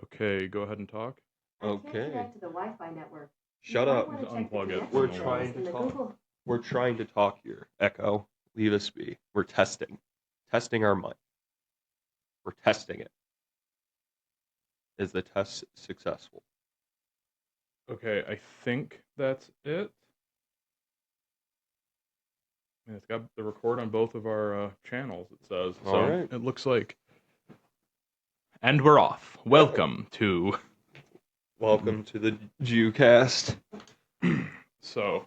Okay, go ahead and talk. Okay. Connect to the Wi-Fi network. Shut up. Want to Just check the unplug it connection from We're the trying settings to in the talk. Google. We're trying to talk here. Echo, leave us be. We're testing. Testing our mic. We're testing it. Is the test successful? Okay, I think that's it. And it's got the record on both of our channels, it says. So All right. it looks like. And we're off. Welcome to. Welcome to the Jewcast. So,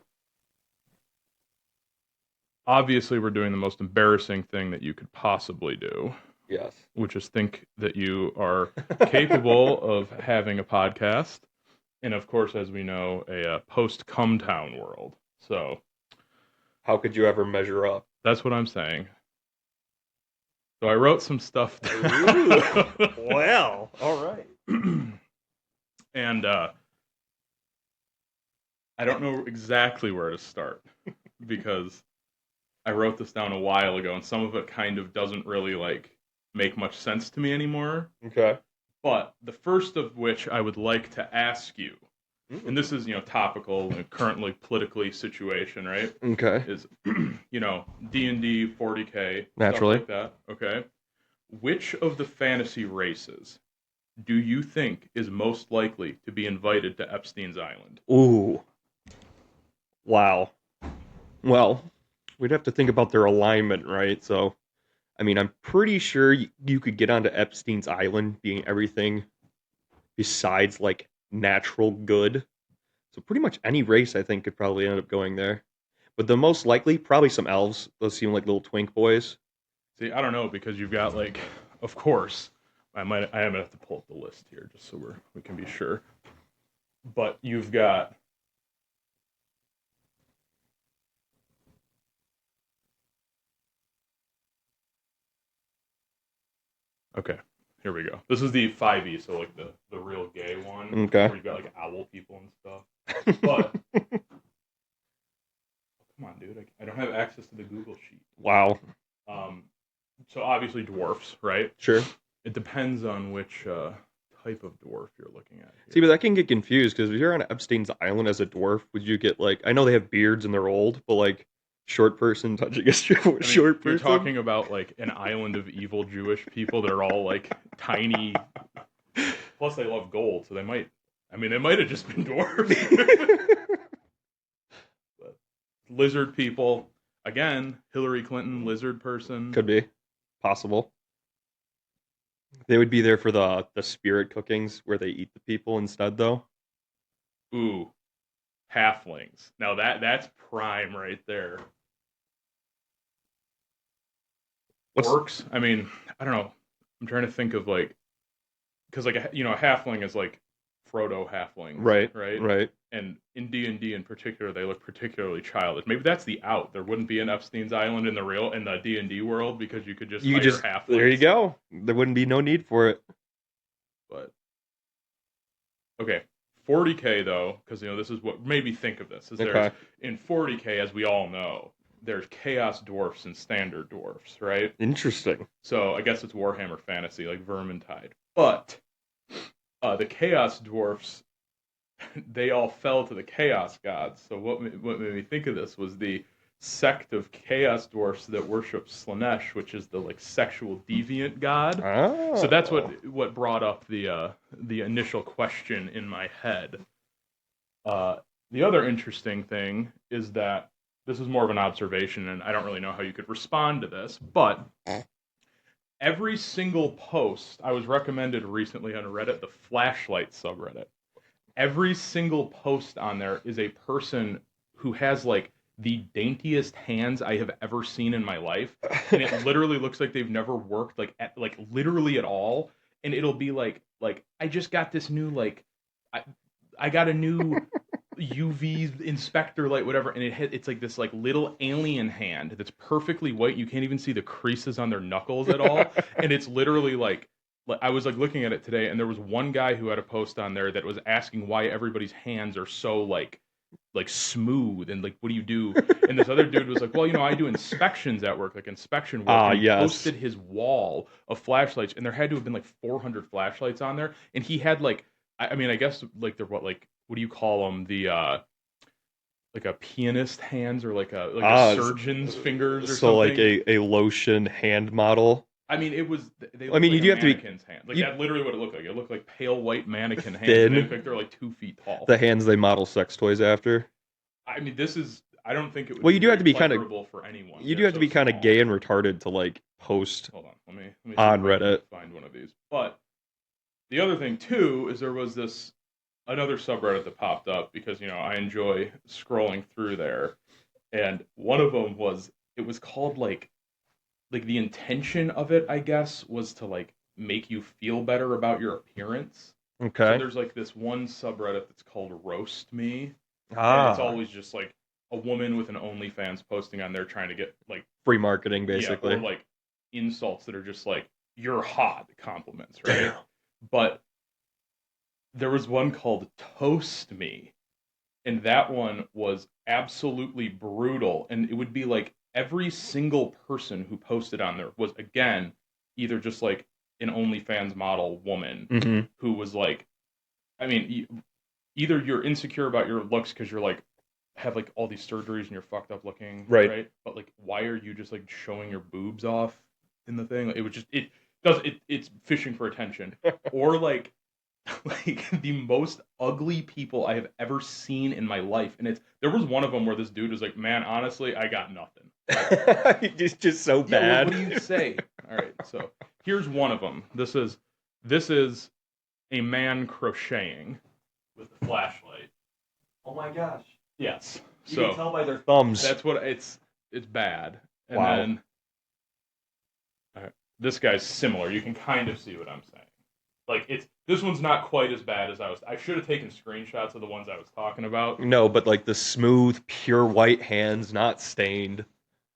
obviously, we're doing the most embarrassing thing that you could possibly do, Yes. which is think that you are capable of having a podcast. And of course, as we know, a post-Cumtown world. So, How could you ever measure up? that's what I'm saying. So I wrote some stuff Ooh. down. Well, all right. And I don't know exactly where to start because I wrote this down a while ago and some of it kind of doesn't really make much sense to me anymore. Okay. But the first of which I would like to ask you, and this is, topical and currently politically situation, right? Okay. Is, D&D, 40K, Naturally. stuff like that, okay? Which of the fantasy races do you think is most likely to be invited to Epstein's Island? Ooh. Wow. Well, we'd have to think about their alignment, right? So, I mean, I'm pretty sure you could get onto Epstein's Island being everything besides natural good. So pretty much any race I think could probably end up going there. But the most likely, probably some elves. Those seem like little twink boys. See, I don't know because you've got of course, I am gonna have to pull up the list here just so we can be sure. But you've got okay. Here we go. This is the 5e, so the real gay one. Okay. Where you've got owl people and stuff. But come on, dude, I don't have access to the Google sheet. Wow. So obviously dwarfs, right? Sure. It depends on which type of dwarf you're looking at here. See, but that can get confused because if you're on Epstein's Island as a dwarf, would you get I know they have beards and they're old, but short person touching a short person? You're talking about an island of evil Jewish people that are all tiny. Plus, they love gold, so they might have just been dwarves. But lizard people, again, Hillary Clinton, lizard person. Could be possible. They would be there for the spirit cookings where they eat the people instead, though. Ooh, halflings. Now that's prime right there. Orcs. I mean, I don't know. I'm trying to think of because a halfling is Frodo halflings, right. And in D&D in particular, they look particularly childish. Maybe that's the out. There wouldn't be an Epstein's Island in the D&D world because you could just hire halflings. There you go. There wouldn't be no need for it. But okay, 40K though, because this is what made me think of this. There's in 40K, as we all know, there's chaos dwarfs and standard dwarfs, right? Interesting. So I guess it's Warhammer Fantasy, like Vermintide. But the chaos dwarfs, they all fell to the chaos gods. So what made me think of this was the sect of chaos dwarfs that worship Slanesh, which is the sexual deviant god. Oh. So that's what brought up the initial question in my head. The other interesting thing is that this is more of an observation, and I don't really know how you could respond to this, but every single post I was recommended recently on Reddit, the Flashlight subreddit, every single post on there is a person who has the daintiest hands I have ever seen in my life, and it literally looks like they've never worked literally at all. And it'll be I just got this new I got a new UV inspector light, whatever, and it's this little alien hand that's perfectly white. You can't even see the creases on their knuckles at all, and it's literally I was looking at it today, and there was one guy who had a post on there that was asking why everybody's hands are so like smooth and like what do you do? And this other dude was like, well, I do inspections at work, like inspection work, Ah, and he yes. posted his wall of flashlights, and there had to have been like 400 flashlights on there, and he had like, I mean, I guess like they're what do you call them? The like a pianist hands or like a Ah, surgeon's fingers or so like something. a lotion hand model. I mean, they I look mean, like you a do have to be mannequin's hand. Like you that literally what it looked like. It looked like pale white mannequin hands, and they look thin like they're like 2 feet tall. the hands they model sex toys after. I mean, this is. I don't think it would Well, be you do have very to be kind of pleasurable for anyone. you do They're have to so be kind of small. gay and retarded to like post Hold on, let me see on if I can Reddit. find one of these. But the other thing too is there was this another subreddit that popped up because I enjoy scrolling through there, and one of them was it was called like the intention of it, I guess, was to like make you feel better about your appearance. So Okay. there's like this one subreddit that's called Roast Me, and it's Ah, always just like a woman with an OnlyFans posting on there trying to get like free marketing yeah, or basically. like insults that are just like you're hot compliments, right? Damn. But there was one called Toast Me, and that one was absolutely brutal, and it would be like every single person who posted on there was again either just like an OnlyFans model woman Hmm. who was like, I mean, either you're insecure about your looks because you're like have like all these surgeries and you're fucked up looking, Right. right? But like, why are you just like showing your boobs off in the thing? Like, it was just it's fishing for attention, or like like the most ugly people I have ever seen in my life. And there was one of them where this dude was like, "Man, honestly, I got nothing." just so Yeah, what bad. do you say? All right, so here's one of them. This is a man crocheting with a flashlight. Oh my gosh. Yes. You can So tell by their thumbs. that's what it's bad. And Wow. then this guy's similar. You can kind of see what I'm saying. Like this one's not quite as bad as I should have taken screenshots of the ones I was talking about. No, but like the smooth, pure white hands, not stained.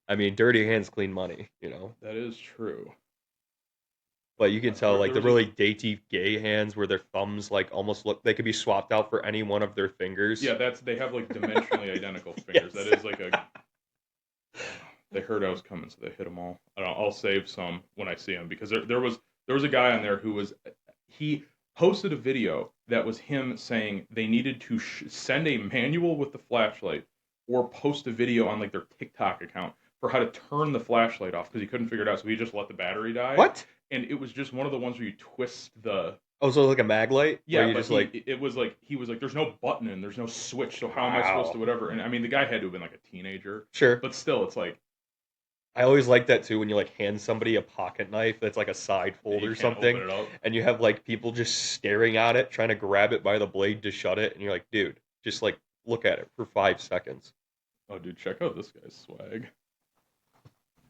I mean, dirty hands clean money. That is true. But you can tell like There the was a really dainty gay hands where their thumbs like almost look they could be swapped out for any one of their fingers. yeah, they have like dimensionally identical fingers. That Yes. is like a they heard I was coming, so they hit them all. I'll save some when I see them because there was a guy on there who he posted a video that was him saying they needed to send a manual with the flashlight or post a video on like their TikTok account for how to turn the flashlight off because he couldn't figure it out, so he just let the battery die. What? And it was just one of the ones where you twist the Oh, so like a mag light where yeah, you but just like it was like he was like, "There's no button and there's no switch, so how am I supposed to wow. whatever?" And I mean, the guy had to have been like a teenager, Sure. but still, it's like I always like that too when you like hand somebody a pocket knife that's like a side fold you or can't open something, it up. and you have like people just staring at it, trying to grab it by the blade to shut it, and you're like, dude, just like look at it for 5 seconds. Oh, dude, check out this guy's swag.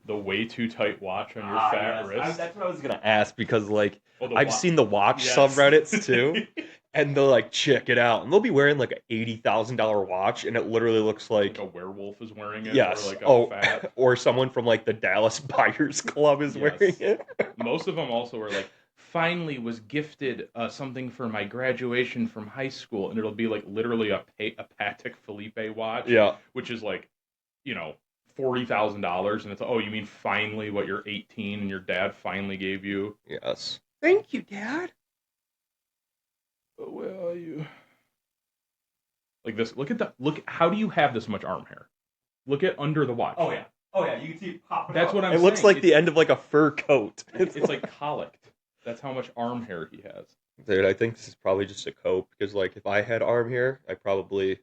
The way too tight watch on your Ah, fat yes. wrist. That's what I was gonna ask because like Oh, the I've seen the watch yes. subreddits too, and they'll like check it out, and they'll be wearing like an $80,000 watch, and it literally looks like like a werewolf is wearing it, or yes, like a oh, fat. or someone from like the Dallas Buyers Club is wearing Yes. it. Most of them also are like, finally was gifted something for my graduation from high school, and it'll be like literally a Patek Philippe watch, Yeah, which is like, you know, $40,000, and it's oh, you mean finally what you're 18 and your dad finally gave you? yes. Thank you, Dad. Oh, where are you? Like this. Look at that. Look. How do you have this much arm hair? Look at under the watch. Oh yeah, you can see it popping That's up. what I'm It looks saying. like the end of like a fur coat. It's like colicked. That's how much arm hair he has. Dude, I think this is probably just a cope because like if I had arm hair, I probably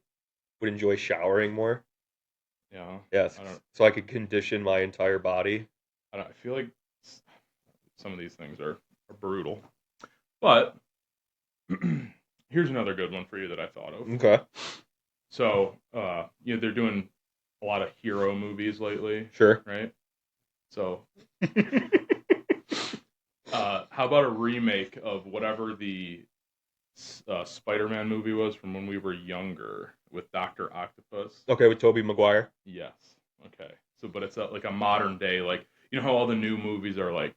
would enjoy showering more. Yeah. Yes, I don't. so I could condition my entire body. I don't. I feel like some of these things are brutal. But here's another good one for you that I thought of. Okay, So, they're doing a lot of hero movies lately, sure. right? So, how about a remake of whatever the Spider-Man movie was from when we were younger with Doctor Octopus? Okay, with Tobey Maguire. Yes. Okay. So, but it's like a modern day, like how all the new movies are like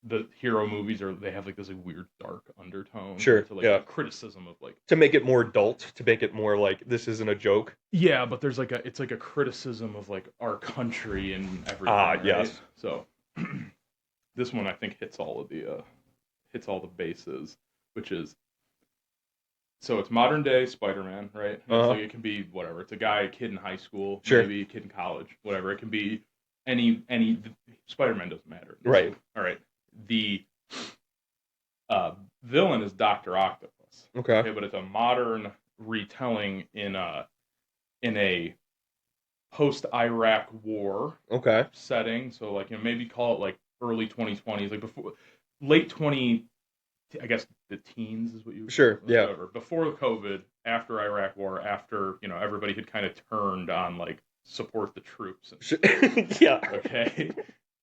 the hero movies they have like this like weird dark undertone Sure, to like yeah. a criticism of like To make it more adult, to make it more like this isn't a joke. yeah, but there's like it's like a criticism of like our country and Ah, everything, right? yes. So this one I think hits all the bases, which is so it's modern day Spider-Man, right? And it's Uh, like it can be whatever. It's a guy, a kid in high school, sure. maybe a kid in college, whatever. It can be any Spider-Man doesn't matter in this Right. one. All right. The villain is Doctor Octopus. Okay. Okay, but it's a modern retelling in a post Iraq war Okay. setting. So like maybe call it like early 2020s, like before late 20 I guess the teens is what you would call Sure. it, Yeah. whatever. Before COVID, after Iraq War, after everybody had kind of turned on like support the troops and Sure. stuff. Yeah. Okay,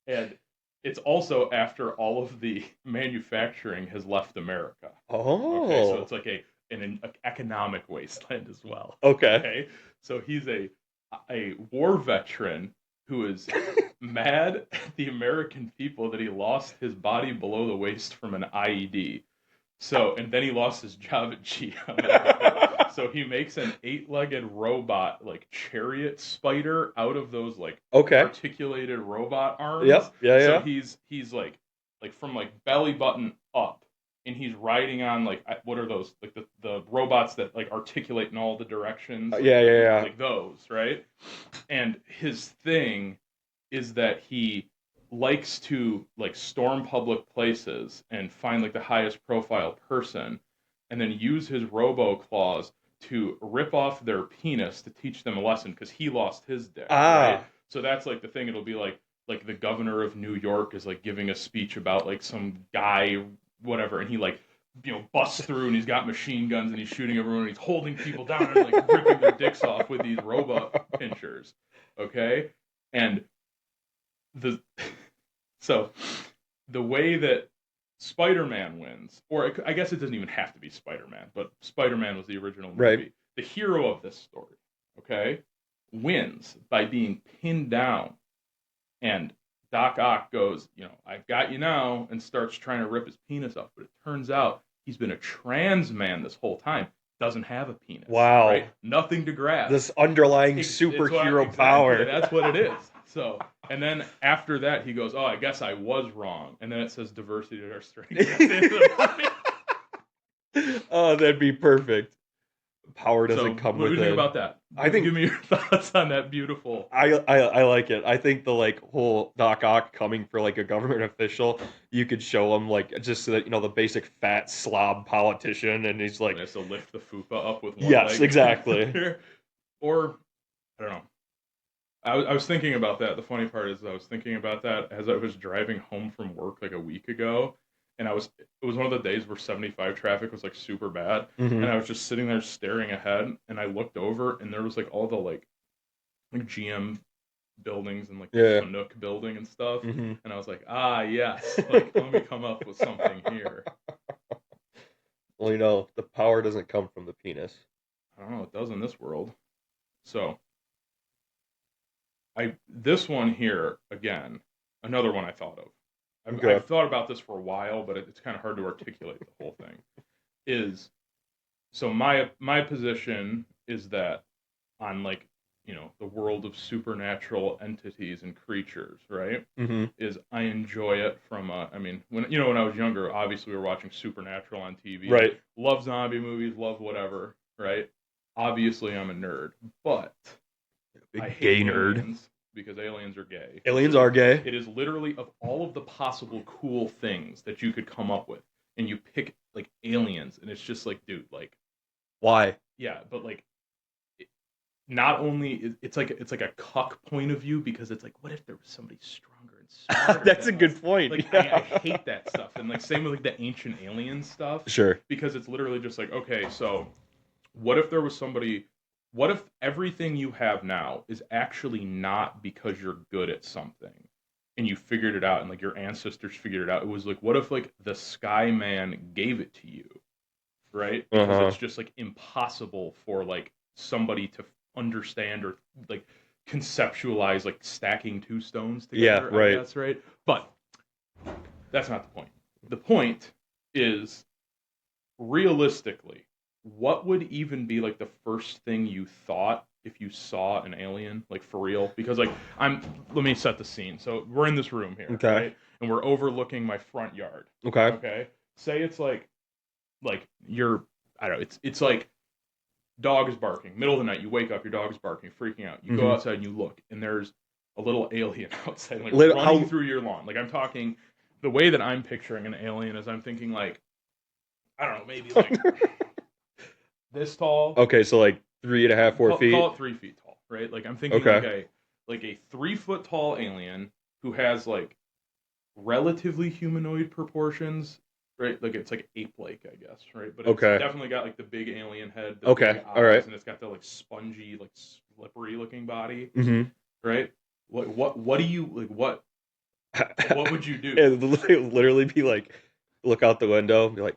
and it's also after all of the manufacturing has left America. Okay, so Oh. it's like an economic wasteland as well. Okay. Okay, so he's a war veteran who is mad at the American people that he lost his body below the waist from an IED. So, and then he lost his job at GM. So he makes an eight-legged robot, like chariot spider, out of those like Okay. articulated robot arms. Yep. Yeah. So Yeah. he's like from like belly button up, and he's riding on like what are those like the robots that like articulate in all the directions, Yeah. Yeah. Yeah. like those, right? And his thing is that he likes to like storm public places and find like the highest profile person and then use his robo claws to rip off their penis to teach them a lesson because he lost his dick, right? Ah. So that's like the thing. It'll be like the governor of New York is like giving a speech about like some guy whatever, and he like busts through and he's got machine guns and he's shooting everyone and he's holding people down and like ripping their dicks off with these robot pinchers, okay? And the so the way that Spider-Man wins, or I guess it doesn't even have to be Spider-Man, but Spider-Man was the original Right. movie. The hero of this story, okay, wins by being pinned down, and Doc Ock goes, I've got you now, and starts trying to rip his penis off. But it turns out he's been a trans man this whole time. Doesn't have a penis, Wow. right? Nothing to grab. This underlying It's superhero exactly, power. that's what it is. So, and then after that, he goes, "Oh, I guess I was wrong." And then it says diversity at our strength. That's the end of the movie. Oh, that'd be perfect. Power doesn't So, come what do with you think it. about that? I think Give me your thoughts on that beautiful. I like it. I think the like whole Doc Ock coming for like a government official, you could show him like just so that the basic fat slob politician, and he's like, He has to lift the fupa up with one yes, leg. exactly. Or I don't know. I was thinking about that. The funny part is I was thinking about that as I was driving home from work like a week ago, and it was one of the days where 75 traffic was like super bad, and Hmm. I was just sitting there staring ahead, and I looked over, and there was like all the like GM buildings and like the Yeah. Sanuk building and stuff, Hmm. and I was like, ah, yes, like let me come up with something here. Well, the power doesn't come from the penis. I don't know, it does in this world. So this one here again, another one I thought of. Okay. I've thought about this for a while, but it's kind of hard to articulate the whole thing. Is so my position is that on like the world of supernatural entities and creatures, right? Hmm. Is I enjoy it from I mean when I was younger, obviously we were watching Supernatural on TV. Right. Love zombie movies, love whatever, right? Obviously I'm a nerd, but I Big hate gay nerd. aliens because aliens are gay. Aliens are gay. It is literally of all of the possible cool things that you could come up with, and you pick like aliens, and it's just like, dude, like, Why? yeah, but like, not only it's like a cuck point of view because it's like, what if there was somebody stronger and smarter? That's a than good us? point. Like, Yeah. I hate that stuff, and like same with like the ancient alien stuff Sure. because it's literally just like, okay, so what if there was somebody? What if everything you have now is actually not because you're good at something and you figured it out and like your ancestors figured it out? It was like, what if like the Sky Man gave it to you, right? Because Uh-huh. it's just like impossible for like somebody to understand or like conceptualize like stacking two stones Yeah, together, I right. guess, right? But That's not the point. The point is realistically, what would even be like the first thing you thought if you saw an alien, like for real? Because like let me set the scene. So we're in this room here, Okay. right? And we're overlooking my front yard. Okay. Okay. Say it's like you're I don't know, it's like dog is barking, middle of the night, you wake up, your dog is barking, freaking out. You go Mm-hmm. outside and you look, and there's a little alien outside, like running How? through your lawn. Like I'm talking the way that I'm picturing an alien is I'm thinking like I don't know, maybe like this tall. Okay, so like 3.5, 4 feet. Call it 3 feet tall, right? Like I'm thinking Okay. like a 3 foot tall alien who has like relatively humanoid proportions, right? Like it's like ape like, I guess, right? But it's Okay. definitely got like the big alien head, the big Okay. All eyes, right. and it's got the like spongy, like slippery looking body, Mm-hmm. right? What do you like? What would you do? It would literally be like, look out the window, and be like,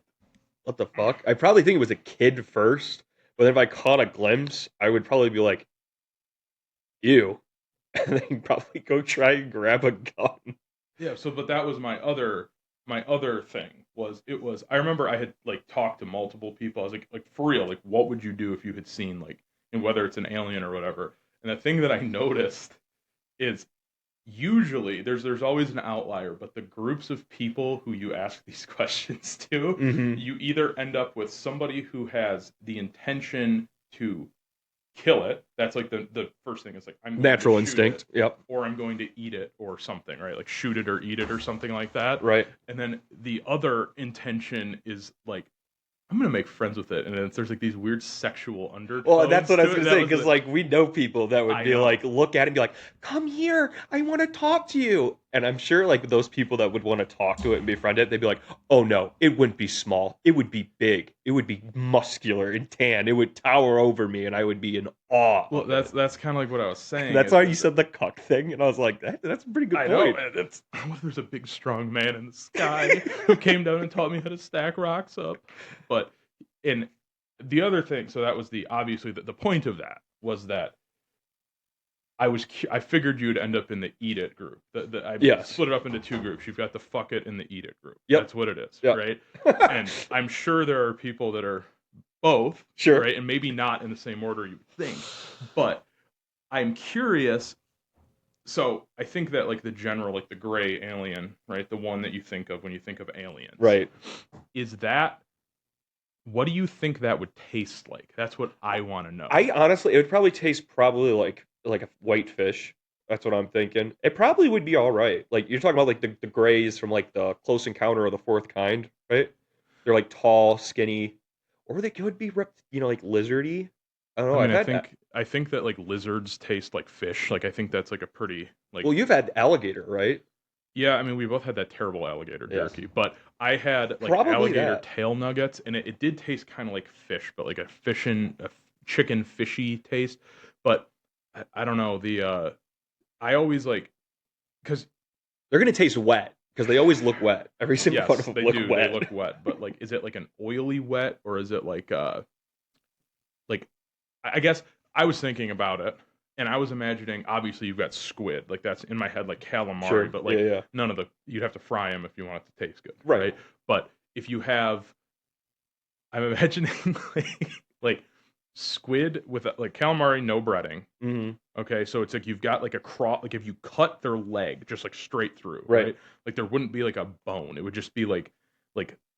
what the fuck? I probably think it was a kid first, but then if I caught a glimpse, I would probably be like, ew, and then probably go try and grab a gun. Yeah. So, but that was my other thing was it was I remember I had like talked to multiple people. I was like for real, like what would you do if you had seen like and whether it's an alien or whatever. And the thing that I noticed is usually there's always an outlier, but the groups of people who you ask these questions to, Mm-hmm. you either end up with somebody who has the intention to kill it. That's like the first thing is like I'm going to Natural shoot it instinct. Yep. or I'm going to eat it or something, right? Like shoot it or eat it or something like that. Right. And then the other intention is like I'm gonna make friends with it, and then there's like these weird sexual Well, that's undertones what I was to it. gonna That say, was because the like we know people that would I be like, know. look at it and be like, "Come here, I want to talk to you." And I'm sure like those people that would want to talk to it and befriend it, they'd be like, "Oh no, it wouldn't be small. It would be big. It would be muscular and tan. It would tower over me, and I would be in awe Well, of it." that's kind of like what I was And saying. that's why you said the cuck thing, and I was like, that's a pretty good I know, point. and it's what if there's a big strong man in the sky who came down and taught me how to stack rocks up, but and the other thing, so that was the obviously the point of that was that I figured you'd end up in the eat it group. I Yes. split it up into two groups. You've got the fuck it and the eat it group. Yep. That's what it is, Yep. right? And I'm sure there are people that are both, Sure. right? And maybe not in the same order you would think. But I'm curious. So I think that like the general, like the gray alien, right? The one that you think of when you think of aliens. Right. Is that what do you think that would taste like? That's what I want to know. I honestly, it would probably taste probably like a white fish. That's what I'm thinking. It probably would be all right. Like you're talking about like the grays from like the Close Encounter of the Fourth Kind, right? They're like tall, skinny, or they could be like lizardy. I don't I know. mean, I've had I think that like lizards taste like fish. Like I think that's like a pretty like well, you've had alligator, right? yeah. I mean, we both had that terrible alligator Yes. jerky, but I had like Probably alligator that. tail nuggets, and it did taste kind of like fish, but like a chicken fishy taste. But I don't know I always like because They're gonna taste wet because they always look wet. Every single one of yes, them they look do. They wet. look wet, but like, is it like an oily wet or is it like I guess I was thinking about it and I was imagining obviously you've got squid like that's in my head like calamari Sure. but Yeah. like Yeah. none of the you'd have to fry them if you want it to taste good Right. right but if you have I'm imagining like squid with like calamari no breading Hmm. okay so it's like you've got like a cross like if you cut their leg just like straight through Right. right like there wouldn't be like a bone it would just be like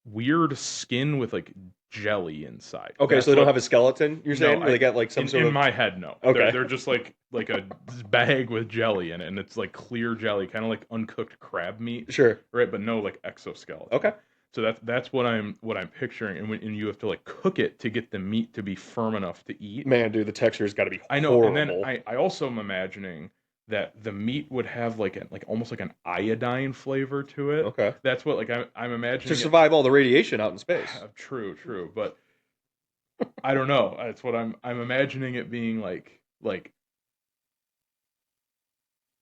weird skin with like jelly inside Okay, so that's they don't what have a skeleton. You're no, saying, or they got like some sort in of my head, no. okay. They're just like a bag with jelly in it, and it's like clear jelly, kind of like uncooked crab meat, Sure. right? But no like exoskeleton. Okay. So that's what I'm picturing, and you have to like cook it to get the meat to be firm enough to eat. Man, dude, the texture's got to be I know, and then horrible. I also am imagining that the meat would have like almost like an iodine flavor to it. Okay. That's what like I'm To imagining it. survive all the radiation out in space. True, but I don't know. That's what I'm imagining it being like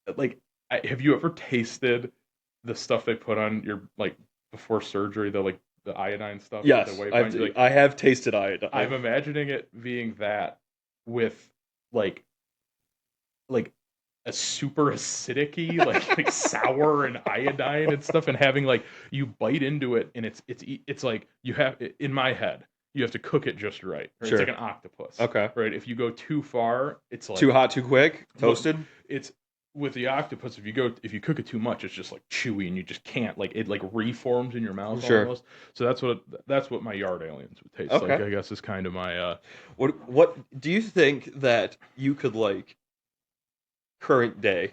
have you ever tasted the stuff they put on your like before surgery the iodine stuff that they Yes, wipe on you like I have tasted I'm iodine. imagining it being that with like like a super acidic like sour and iodine and stuff, and having like you bite into it and it's like you have in my head you have to cook it just right. It's like Sure. an octopus, Okay. right? If you go too far, it's Too like hot, too quick, well, toasted. it's with the octopus. If you cook it too much, it's just like chewy and you just can't like it like reforms in your mouth Sure. almost. So that's what my yard aliens would taste like. Okay. I guess is kind of my What do you think that you could like current day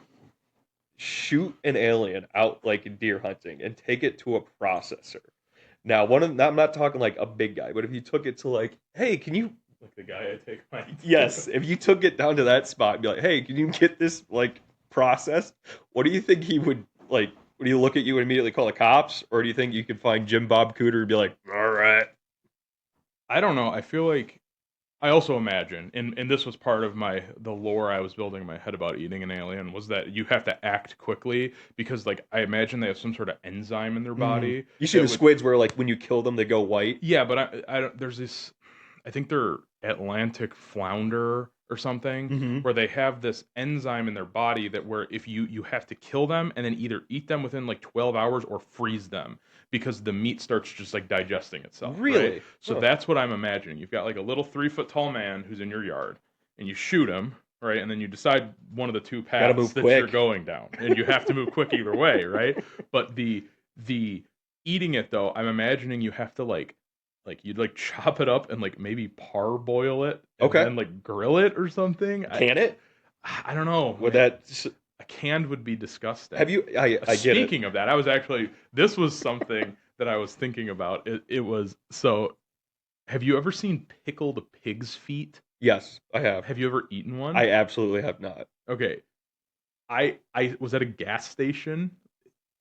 shoot an alien out like deer hunting and take it to a processor? Now, I'm not talking like a big guy, but if you took it to like, hey, can you like the guy I take mine to. yes, if you took it down to that spot and be like, hey, can you get this like processed? What do you think he would like? Would he look at you and immediately call the cops, or do you think you could find Jim Bob Cooter and be like, all right, I don't know. I feel like I also imagine, and this was part of the lore I was building in my head about eating an alien, was that you have to act quickly because like I imagine they have some sort of enzyme in their body you see that the would squids where like when you kill them they go white? yeah, but I don't there's this I think they're Atlantic flounder or something Mm-hmm. where they have this enzyme in their body that where if you have to kill them and then either eat them within like 12 hours or freeze them because the meat starts just like digesting itself, right? Really? So Huh. that's what I'm imagining. You've got like a little 3 foot tall man who's in your yard and you shoot him, right? And then you decide one of the two Got to paths move that you're quick. going down and you have to move quick either way, right? But the eating it though, I'm imagining you have to like you'd like chop it up and like maybe parboil it and Okay. then like grill it or something. Can it? I don't know, Would man. that A canned would be have disgusting. you? I get it. Speaking of that, I was actually this was something that I was thinking about. It was so. Have you ever seen pickled pig's feet? Yes, I have. Have you ever eaten one? I absolutely have not. Okay, I was at a gas station.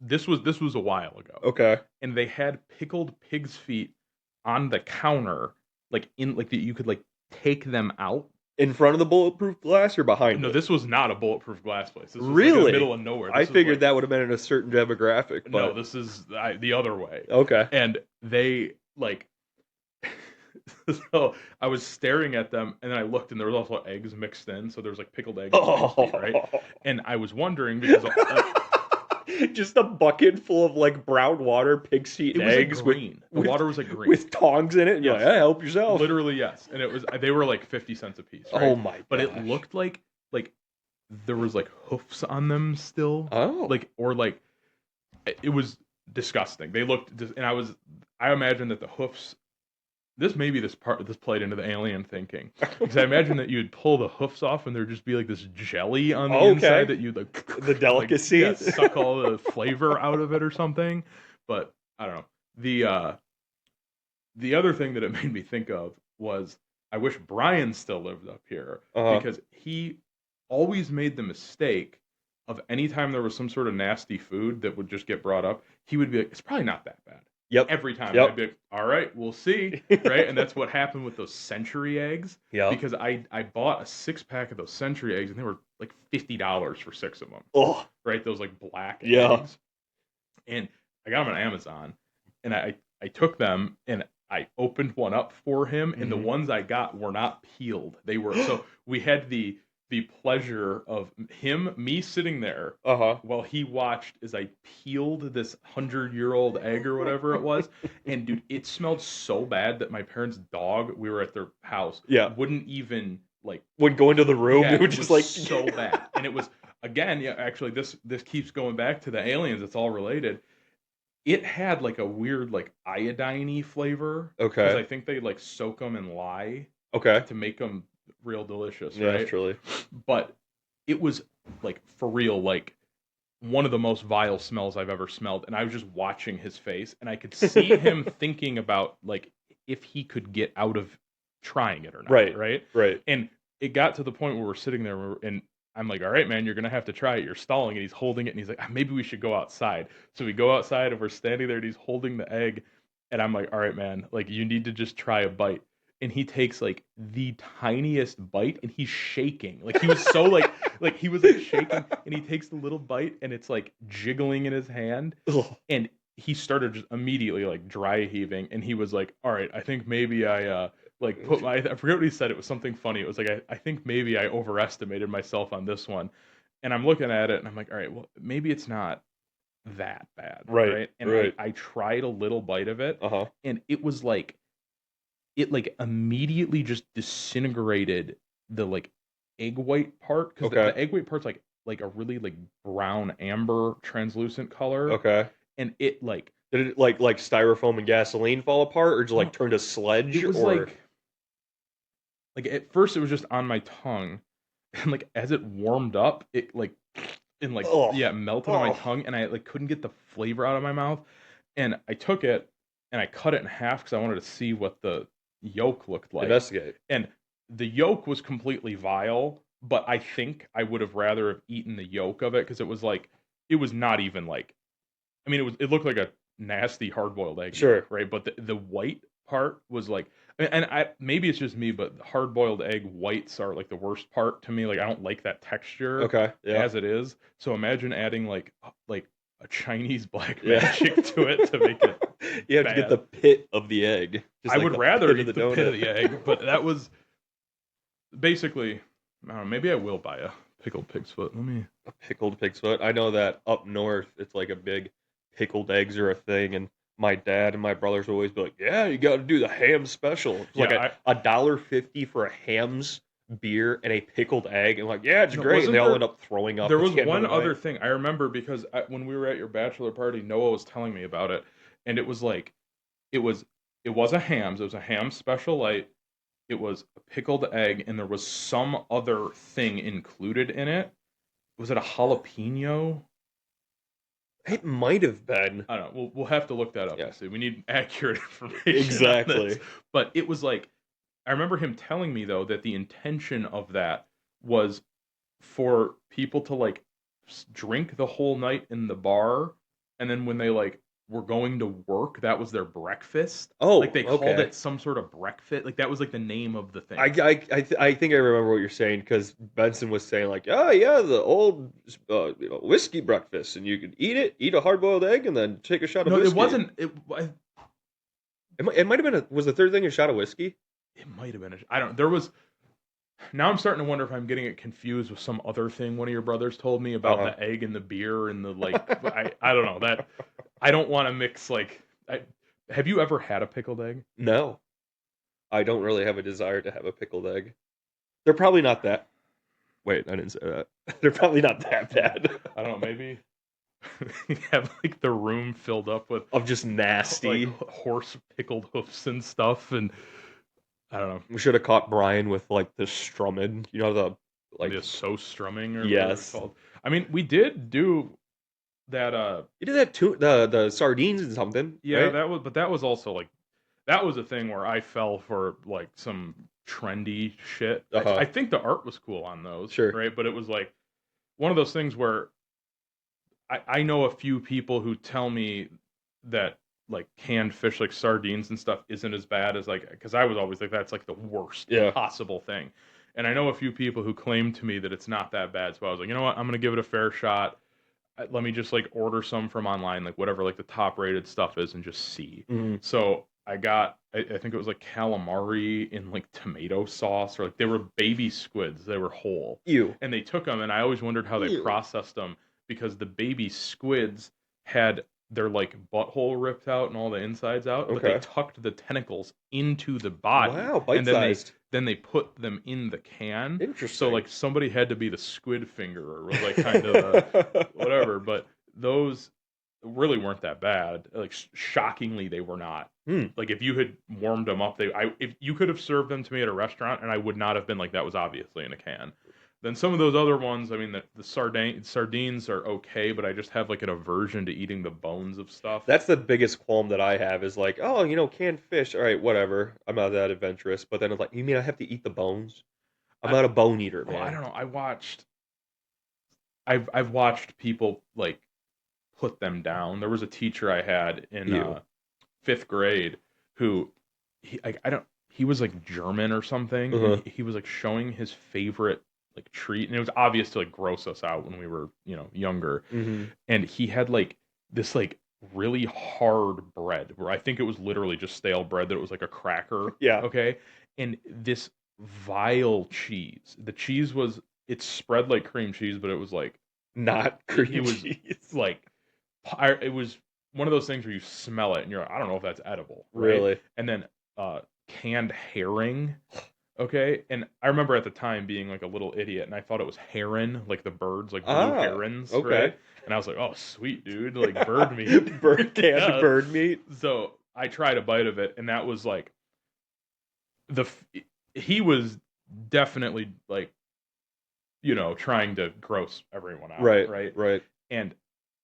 This was a while ago, Okay. and they had pickled pig's feet on the counter, like in like that you could like take them out. In front of the bulletproof glass or behind No, it? this was not a bulletproof glass place. This was like in the Really? middle of nowhere. I This was figured like that would have been in a certain demographic, no, but this is the other way. okay. And they like so I was staring at them and then I looked and there was also eggs mixed in, so there was like pickled eggs and pig's feet, right? Oh. And I was wondering because Just a bucket full of like brown water, pig's feet, it and was like eggs green. The with water was like green. with tongs in it. And you're Yes. like, hey, help yourself. Literally yes. And it was they were like 50 cents a piece, Oh right? my But it gosh. looked like there was like hoofs on them still. Oh. Like or like it was disgusting. They looked and I imagine that the hoofs this played into the alien thinking because I imagine that you'd pull the hoofs off and there'd just be like this jelly on the Okay. inside that you'd like The delicacy. like, yeah, suck all the flavor out of it or something. But I don't know. The other thing that it made me think of was I wish Brian still lived up here Uh-huh. because he always made the mistake of anytime there was some sort of nasty food that would just get brought up, he would be like, it's probably not that bad. Yep. Every time. And Yep. I'd be like, all right, we'll see. Right. And that's what happened with those century eggs. Yeah. Because I bought a 6 pack of those century eggs and they were like $50 for 6 of them. Oh. Right. Those like black Yeah. eggs. And I got them on Amazon and I took them and I opened one up for him and the Mhm. ones I got were not peeled. They were so we had the pleasure of me sitting there Uh-huh. while he watched as I peeled this 100-year-old egg or whatever it was. And dude, it smelled so bad that my parents' dog, we were at their house, Yeah. wouldn't even like When going to the room, yeah, it would it just was like so bad. And it was again, yeah, actually this keeps going back to the aliens, it's all related. It had like a weird like iodine-y flavor because I Okay. think they like soak them in lye Okay. to make them real delicious, Yeah, right? naturally. But it was like for real, like one of the most vile smells I've ever smelled. And I was just watching his face, and I could see him thinking about like if he could get out of trying it or not, Right. right? Right. And it got to the point where we're sitting there, and I'm like, "All right, man, you're gonna have to try it. You're stalling." And he's holding it, and he's like, "Ah, maybe we should go outside." So we go outside, and we're standing there, and he's holding the egg, and I'm like, "All right, man, like you need to just try a bite." And he takes like the tiniest bite, and he's shaking. Like he was so like he was like shaking, and he takes the little bite, and it's like jiggling in his hand, Ugh. and he started just immediately like dry heaving, and he was like, "All right, I think maybe I like put my I forget what he said. It was something funny. It was like I think maybe I overestimated myself on this one." And I'm looking at it and I'm like, all right, well, maybe it's not that bad, Right, right? And I right. I tried a little bite of it, Uh-huh. and it was like it like immediately just disintegrated the like egg white part because Okay. the egg white part's like a really like brown amber translucent color, Okay. and it like Did it like styrofoam and gasoline fall apart, or just like no, turn to sludge, it was or like at first it was just on my tongue, and like as it warmed up, it like and like oh, yeah, it melted on my oh, tongue, and I like couldn't get the flavor out of my mouth, and I took it and I cut it in half because I wanted to see what the yolk looked like, investigate. and the yolk was completely vile, but I think I would have rather have eaten the yolk of it because it was not even like I mean, it looked like a nasty hard boiled egg yolk, Sure. right? But the white part was like, and I maybe it's just me, but hard boiled egg whites are like the worst part to me. Like I don't like that texture Okay. Yeah. as it is. So imagine adding like a Chinese black Yeah. magic to it to make it You have to get the bad. pit of the egg, just I like would the rather pit of eat the the pit of donut. the egg, but that was basically. I don't know. Maybe I will buy a pickled pig's foot. Let me. A pickled pig's foot. I know that up north, it's like a big pickled eggs are a thing, and my dad and my brothers always be like, "Yeah, you got to do the ham special." It's like Yeah, a $1.50 for a ham's beer and a pickled egg, and like, yeah, it's no, great. And they wasn't all there end up throwing up There at was the end of one the other night. thing I remember because when we were at your bachelor party, Noah was telling me about it, and it was like it was it was a Hams. It was a ham special light. It was a pickled egg, and there was some other thing included in it. Was it a jalapeno? It might have been. I don't know. We'll have to look that up Yeah, and see. We need accurate information on this. exactly. But it was like I remember him telling me though that the intention of that was for people to like drink the whole night in the bar, and then when they like were going to work, that was their breakfast. Like Oh, they called okay. it some sort of breakfast. Like that was like the name of the I, thing. I think I remember what you're saying because Benson was saying like, oh yeah, the old whiskey breakfast, and you could eat a hard boiled egg, and then take a shot of No, it whiskey. wasn't. It might have been was the third thing a shot of whiskey? It might have been. I don't. There was. Now I'm starting to wonder if I'm getting it confused with some other thing one of your brothers told me Uh about huh. the egg and the beer and the like. I don't know that. I don't want to mix like. Have you ever had a pickled egg? No, I don't really have a desire to have a pickled egg. They're probably not that. Wait, I didn't say that. They're probably not that bad. I don't know. Maybe have like the room filled up with Of just like nasty. horse pickled hoofs and stuff, and I don't know, We should have caught Brian with like the strumming. You know the like the so strumming or whatever it's yes. called. I mean, we did do that. You did that too. The sardines and something, Yeah, right? that was, but that was also like that was a thing where I fell for like some trendy shit. Uh huh. I think the art was cool on those, Sure. right? But it was like one of those things where I know a few people who tell me that like canned fish like sardines and stuff isn't as bad as like because I was always like that's like the worst Yeah. possible thing. And I know a few people who claim to me that it's not that bad. So I was like, you know what? I'm gonna give it a fair shot. Let me just like order some from online, like whatever like the top rated stuff is, and just see. Mm. So I got, I think it was like calamari in like tomato sauce, or like they were baby squids. They were whole, Ew. and they took them, and I always wondered how they Ew. processed them because the baby squids had their like butthole ripped out and all the insides out, but they Okay. tucked the tentacles into the body, Wow. Bite and sized. then they put them in the can. So Interesting. like somebody had to be the squid finger, or was like kind of the whatever. But those really weren't that bad. Like shockingly, they were not. Hmm. Like if you had warmed them up, if you could have served them to me at a restaurant, and I would not have been like that was obviously in a can. Then some of those other ones, I mean, the sardines are okay, but I just have like an aversion to eating the bones of stuff. That's the biggest qualm that I have is like, oh, canned fish. All right, whatever. I'm not that adventurous. But then it's like, you mean I have to eat the bones? I'm I not a bone eater, well, I man. don't know. I've watched people like put them down. There was a teacher I had in Ew. fifth grade who I don't he was like German or something, and Uh-huh. he was like showing his favorite like treat, and it was obvious to like gross us out when we were younger, Mm-hmm. and he had like this like really hard bread where I think it was literally just stale bread that it was like a cracker, Yeah. okay, and this vile cheese. The cheese was It spread like cream cheese, but it was like Not it cream was cheese. like it was one of those things where you smell it and you're like, I don't know if that's edible, right? Really? And then canned herring. Okay, and I remember at the time being like a little idiot, and I thought it was heron, like the birds, like blue Ah, herons, okay. right? And I was like, "Oh, sweet, dude, like bird meat." Canned Yeah. bird meat. So I tried a bite of it, and that was like the he was definitely like trying to gross everyone out, Right, right? right. And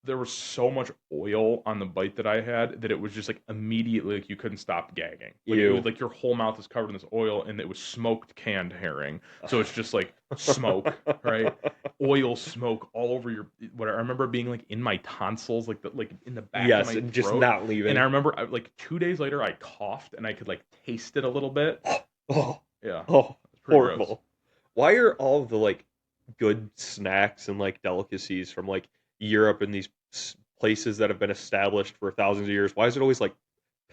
there was so much oil on the bite that I had that it was just like immediately like you couldn't stop gagging. Like it was You. like your whole mouth is covered in this oil and it was smoked canned herring. So it's just like smoke, right? Oil smoke all over your whatever. I remember being like in my tonsils, like in the back of Yes, my and just throat. not And I leaving. remember like 2 days later I coughed and I could like taste it a little bit. Oh, Yeah. oh, It's pretty gross. horrible. Why are all of the like good snacks and like delicacies from like Europe and these places that have been established for thousands of years? Why is it always like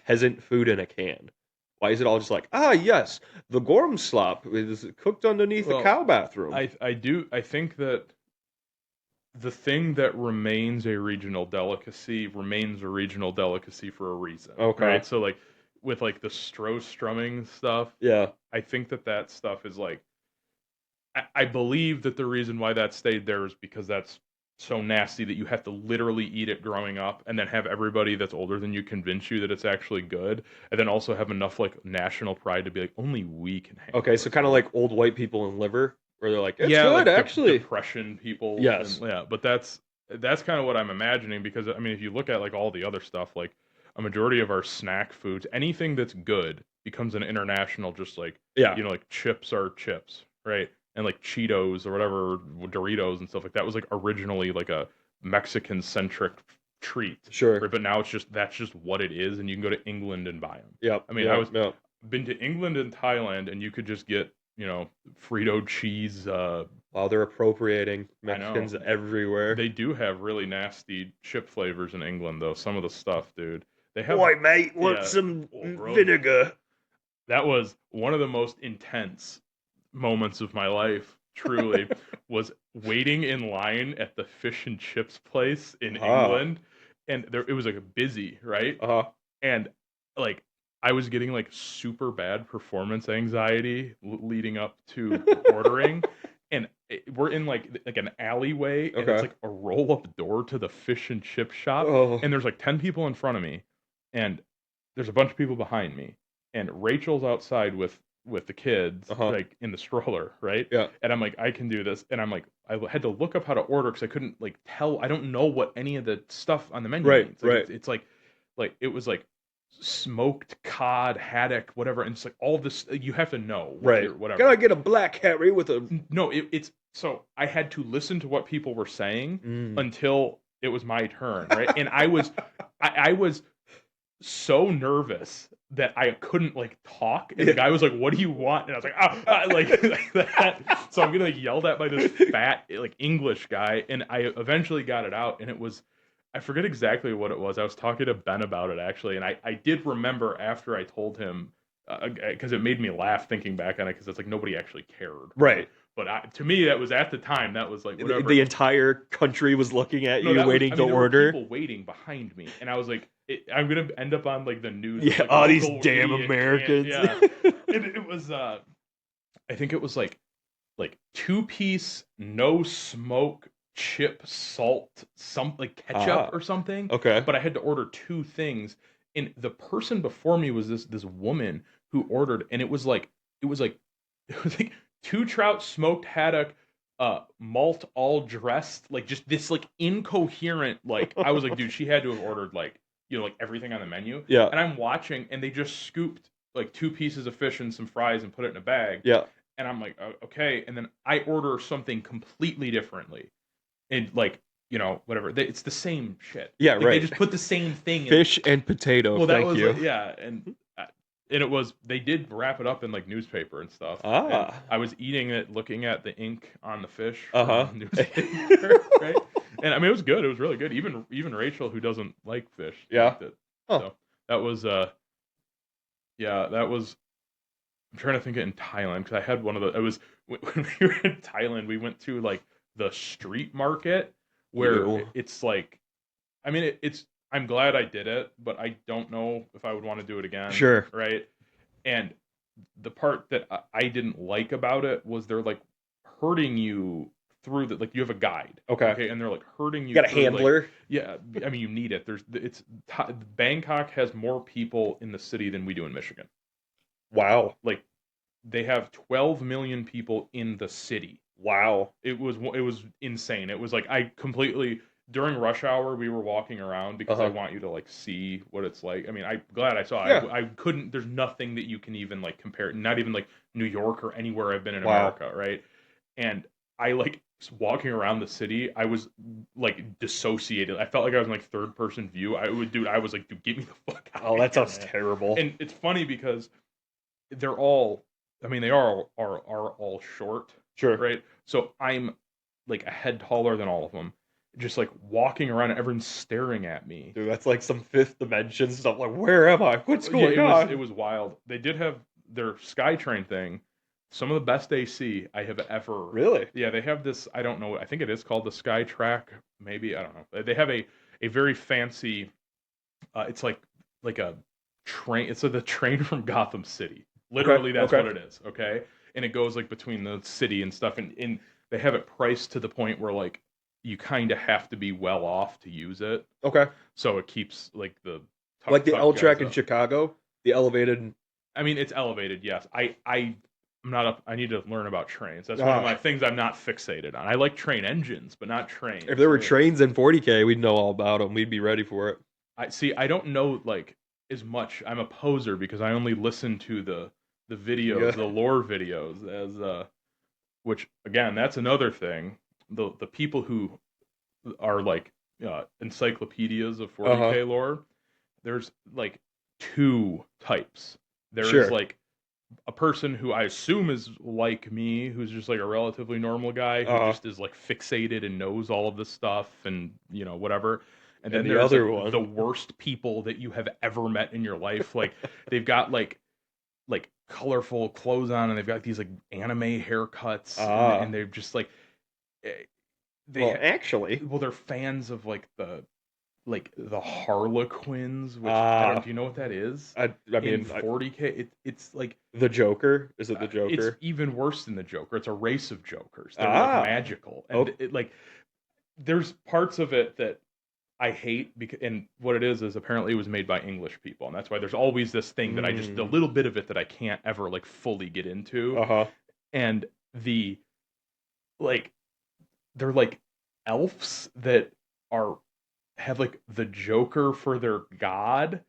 peasant food in a can? Why is it all just like, ah, yes, the gorm slop is cooked underneath a Well, cow bathroom? I think that the thing that remains a regional delicacy remains a regional delicacy for a reason, Okay. right? So like with like the Stroh-strumming stuff, Yeah. I think that that stuff is like I believe that the reason why that stayed there is because that's so nasty that you have to literally eat it growing up and then have everybody that's older than you convince you that it's actually good and then also have enough like national pride to be like only we can Okay, handle so this, kind of dude. like old white people in liver, where they're like, it's Yeah, good like actually. depression people, and Yes. yeah, but that's kind of what I'm imagining because I mean, if you look at like all the other stuff, like a majority of our snack foods, anything that's good becomes an international, just like Yeah. like chips are chips, right? And like Cheetos or whatever, Doritos and stuff like that was like originally like a Mexican centric treat, Sure. right? But now that's just what it is, and you can go to England and buy them. Yep. I mean, I Yep. was Yep. been to England and Thailand, and you could just get Frito cheese. Wow, they're appropriating I know Mexicans everywhere. they do have really nasty chip flavors in England, though. Some of the stuff, dude. They have, Oi, mate, want yeah. some Oh, bro, vinegar? that was one of the most intense moments of my life. Truly, was waiting in line at the fish and chips place in Ah. England, and there it was like busy, right? Uh-huh. And like I was getting like super bad performance anxiety leading up to ordering, and we're in like an alleyway, and it's Okay. like a roll up door to the fish and chip shop, Oh. and there's like 10 people in front of me, and there's a bunch of people behind me, and Rachel's outside with the kids Uh-huh. like in the stroller, right? Yeah. And I'm like, I can do this, and I'm like, I had to look up how to order because I couldn't like tell. I don't know what any of the stuff on the menu Right, means. Like right, it's like it was like smoked cod, haddock, whatever, and it's like all this you have to know what right. you're Can I whatever. get a black Harry with a No, it's so I had to listen to what people were saying mm. until it was my turn, right? And I was so nervous that I couldn't like talk, and the Yeah. guy was like, "What do you want?" And I was like, like that. So I'm getting like yelled at by this fat like English guy, and I eventually got it out, and it was I forget exactly what it was. I was talking to Ben about it actually, and I did remember after I told him because it made me laugh thinking back on it because it's like nobody actually cared, right? Right. But to me, that was at the time that was like whatever. The entire country was looking at No, you that was. waiting I to mean, there were order. people waiting behind me, and I was like, I'm gonna end up on like the news as Yeah, like all these local damn idiot can't. Americans. Yeah, and it was. I think it was like 2-piece no smoke chip salt some like ketchup Ah, or something. okay. But I had to order two things, and the person before me was this woman who ordered, and it was like it was like two trout smoked haddock malt all dressed like just this like incoherent like I was like dude she had to have ordered like like everything on the menu, Yeah, and I'm watching and they just scooped like two pieces of fish and some fries and put it in a bag, yeah. and I'm like okay, and then I order something completely differently and like whatever it's the same shit, Yeah, like they right. just put the same thing in. Fish and potato, Well, that thank was you. like yeah, and it was they did wrap it up in like newspaper and stuff, and Ah, I was eating it, looking at the ink on the fish from uh-huh. the newspaper, right? And I mean, it was good. It was really good. Even Rachel, who doesn't like fish, Yeah. liked it. Huh. So that was yeah, that was I'm trying to think it in Thailand because I had one of the. It was when we were in Thailand. We went to like the street market where Ew. it's like. I mean, it's. I'm glad I did it, but I don't know if I would want to do it again. Sure. Right. And the part that I didn't like about it was they're like hurting you through the like you have a guide, Okay. okay, and they're like hurting you Got a through like handler. yeah. I mean, you need it. Bangkok has more people in the city than we do in Michigan. Wow. Like they have 12 million people in the city. Wow. It was insane. It was like I completely during rush hour we were walking around because they Uh-huh. want you to like see what it's like. I mean, I'm glad I saw. Yeah. I couldn't. There's nothing that you can even like compare. Not even like New York or anywhere I've been in Wow. America, right? And I like walking around the city. I was like dissociated. I felt like I was in like third person view. I was like, dude, get me the fuck out Oh, of that here, sounds man. terrible. And it's funny because they're all I mean they are all short, Sure. right? So I'm like a head taller than all of them. Just like walking around and everyone's staring at me. Dude, that's like some fifth dimension stuff. Like, where am I? What's Yeah, going it on? was wild. They did have their SkyTrain thing. Some of the best AC I have ever. Really? Yeah, they have this. I don't know. I think it is called the SkyTrack. Maybe I don't know. They have a very fancy. It's like a train. It's like the train from Gotham City. Okay. Literally, that's Okay. what it is. Okay, and it goes like between the city and stuff, and they have it priced to the point where like you kind of have to be well off to use it, Okay. so it keeps like the Like the L tough guys track in up. Chicago, the elevated. I mean, it's elevated, yes. I'm not up. I need to learn about trains. That's one of Ah, my things I'm not fixated on. I like train engines, but not if trains. there were trains in 40K, we'd know all about them. We'd be ready for it. I see. I don't know like as much. I'm a poser because I only listen to the videos, Yeah. the lore videos, as which again, that's another thing. The people who are like encyclopedias of Uh huh. 40K lore. There's like two types. There is Sure. like a person who I assume is like me, who's just like a relatively normal guy Uh who huh. just is like fixated and knows all of this stuff and whatever. And then And the there's other like the one. worst people that you have ever met in your life. Like they've got like colorful clothes on and they've got these like anime haircuts and Ah. they're just like eh, Well, they actually. well they're fans of like the Harlequins, which I don't. Ah. Do you know what that is? I In mean, 40K, it's like the Joker. Is it the it's Joker? even worse than the Joker. It's a race of Jokers. They're like Ah. magical, and Oh. it like there's parts of it that I hate because and what it is apparently it was made by English people, and that's why there's always this thing that I just a Mm. little bit of it that I can't ever like fully get into, Uh huh. and the like they're like elves that are have like the Joker for their god,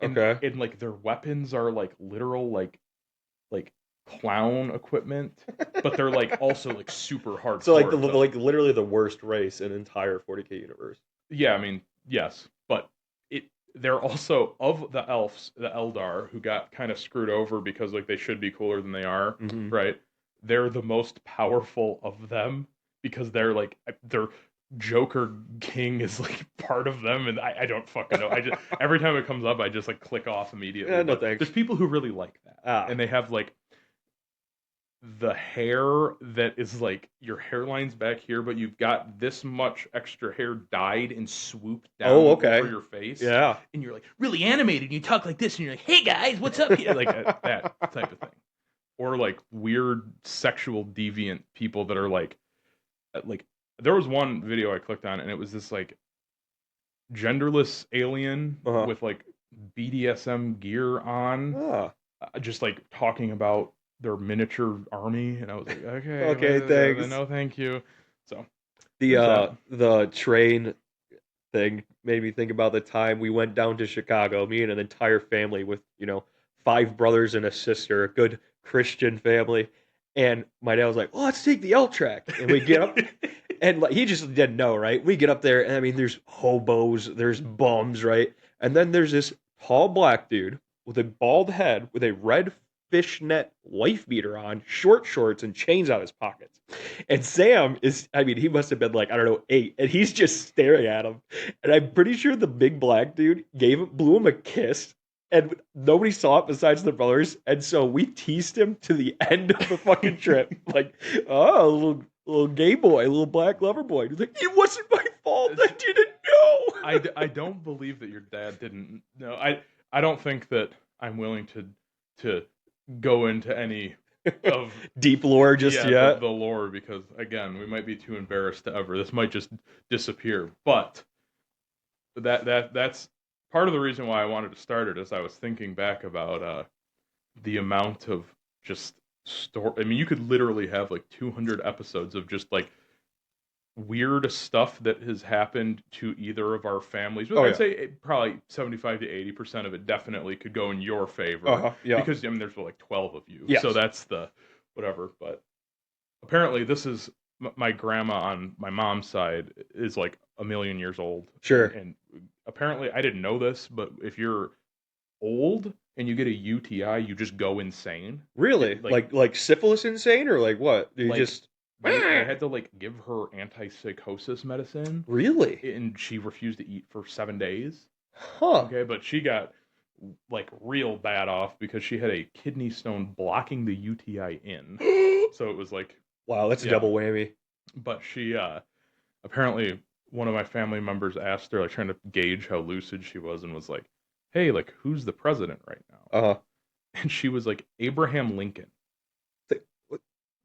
and Okay. like their weapons are like literal like clown equipment, but they're like also like super So like hardcore. So like literally the worst race in entire 40K universe. yeah, I mean yes, but it they're also of the elves, the Eldar, who got kind of screwed over because like they should be cooler than they are, Mm-hmm. right? They're the most powerful of them because they're like their Joker King is like part of them, and I don't fucking know. I just every time it comes up, I just like click off immediately. Yeah, no But there's thanks. people who really like that, Ah, and they have like the hair that is like your hairline's back here, but you've got this much extra hair dyed and swooped oh, down over okay. your face, Yeah. and you're like really animated. And you talk like this, and you're like, "Hey guys, what's up here?" Like that type of thing, or like weird sexual deviant people that are like there was one video I clicked on, and it was this like genderless alien Uh-huh. with like BDSM gear on, Ah, just like talking about their miniature army, and I was like, okay, okay, thanks. no, thank you. So The there's that. the train thing made me think about the time we went down to Chicago, me and an entire family with, five brothers and a sister, a good Christian family. And my dad was like, "Well, let's take the L track." And we get up and like he just didn't know, right? We get up there and I mean there's hobos, there's bums, right? And then there's this tall black dude with a bald head with a red fishnet wife beater on, short shorts and chains out his pockets. And Sam is, I mean, he must have been like, I don't know, 8, and he's just staring at him. And I'm pretty sure the big black dude blew him a kiss, and nobody saw it besides the brothers, and so we teased him to the end of the fucking trip, like, oh, little gay boy, little black lover boy. He's like, it wasn't my fault. I didn't know. I don't believe that your dad didn't know. I don't think that I'm willing to go into any of Deep lore just yeah yet. the lore because again we might be too embarrassed to ever. This might just disappear. But that's part of the reason why I wanted to start it is I was thinking back about the amount of just story. I mean, you could literally have like 200 episodes of just like weird stuff that has happened to either of our families. But Oh I'd yeah. say probably 75 to 80% of it definitely could go in your favor Yeah. because I mean there's like 12 of you. So Yes. that's the whatever, but apparently this is my grandma on my mom's side is like a million years old Sure. and apparently I didn't know this, but if you're old and you get a UTI, you just go insane. Really? It like Like syphilis insane or like what? You like just they had to like give her antipsychosis medicine really? and she refused to eat for 7 days. Huh. Okay, but she got like real bad off because she had a kidney stone blocking the UTI in. So it was like, Wow, that's a yeah. double whammy. But she apparently one of my family members asked her, like trying to gauge how lucid she was, and was like, "Hey, like who's the president right now?" Uh-huh. And she was like, "Abraham Lincoln."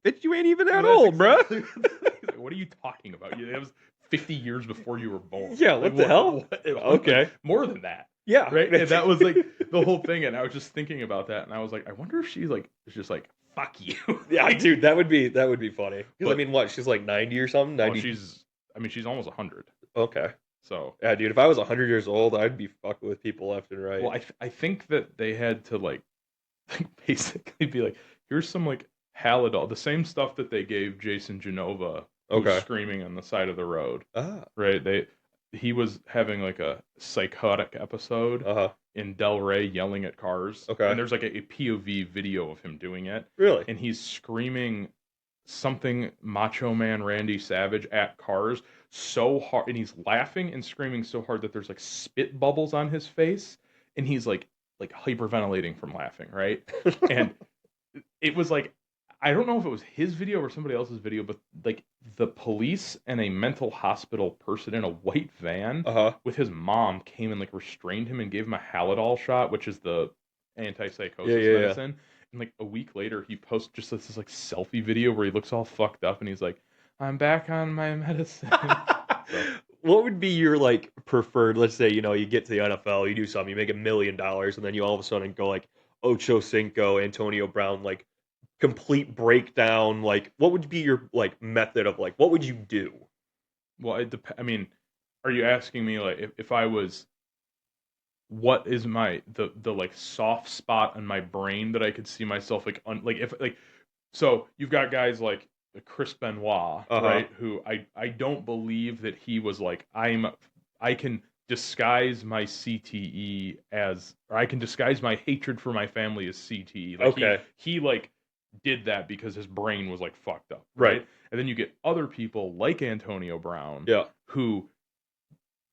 Bitch, you ain't even that That's old, bruh. exactly like, what are you talking about? That was 50 years before you were born. Yeah, Like what the hell? Okay. more than that. Yeah. Right? And that was like the whole thing. And I was just thinking about that. And I was like, I wonder if she's like, is just like, fuck you. Yeah, Like, dude, that would be funny. Because I but mean, what? She's like 90 or something. oh, 90. I mean, she's almost 100. Okay. So, Yeah, dude. If I was 100 years old, I'd be fucking with people left and right. well, I think that they had to like basically be like, here's some like Halidol, the same stuff that they gave Jason Genova, who was Okay. screaming on the side of the road. Ah. Right? He was having like a psychotic episode Uh huh. in Del Rey yelling at cars. Okay. And there's like a POV video of him doing it. Really? And he's screaming something Macho Man Randy Savage at cars so hard and he's laughing and screaming so hard that there's like spit bubbles on his face and he's like hyperventilating from laughing, right? And it was like I don't know if it was his video or somebody else's video, but like the police and a mental hospital person in a white van Uh huh. with his mom came and like restrained him and gave him a Halidol shot, which is the antipsychosis Yeah. medicine. And like a week later, he posts just this like selfie video where he looks all fucked up and he's like, "I'm back on my medicine." So, What would be your like preferred? Let's say you get to the NFL, you do something, you make $1 million, and then you all of a sudden go like Ocho Cinco, Antonio Brown, like complete breakdown. Like, what would be your like method of like what would you do? well, I mean, are you asking me like if I was what is my the like soft spot in my brain that I could see myself like like if like so you've got guys like Chris Benoit, Uh huh. right? Who I don't believe that he was like I can disguise my CTE as or I can disguise my hatred for my family as CTE. Like Okay. he like did that because his brain was like fucked up, Right. right? And then you get other people like Antonio Brown Yeah. who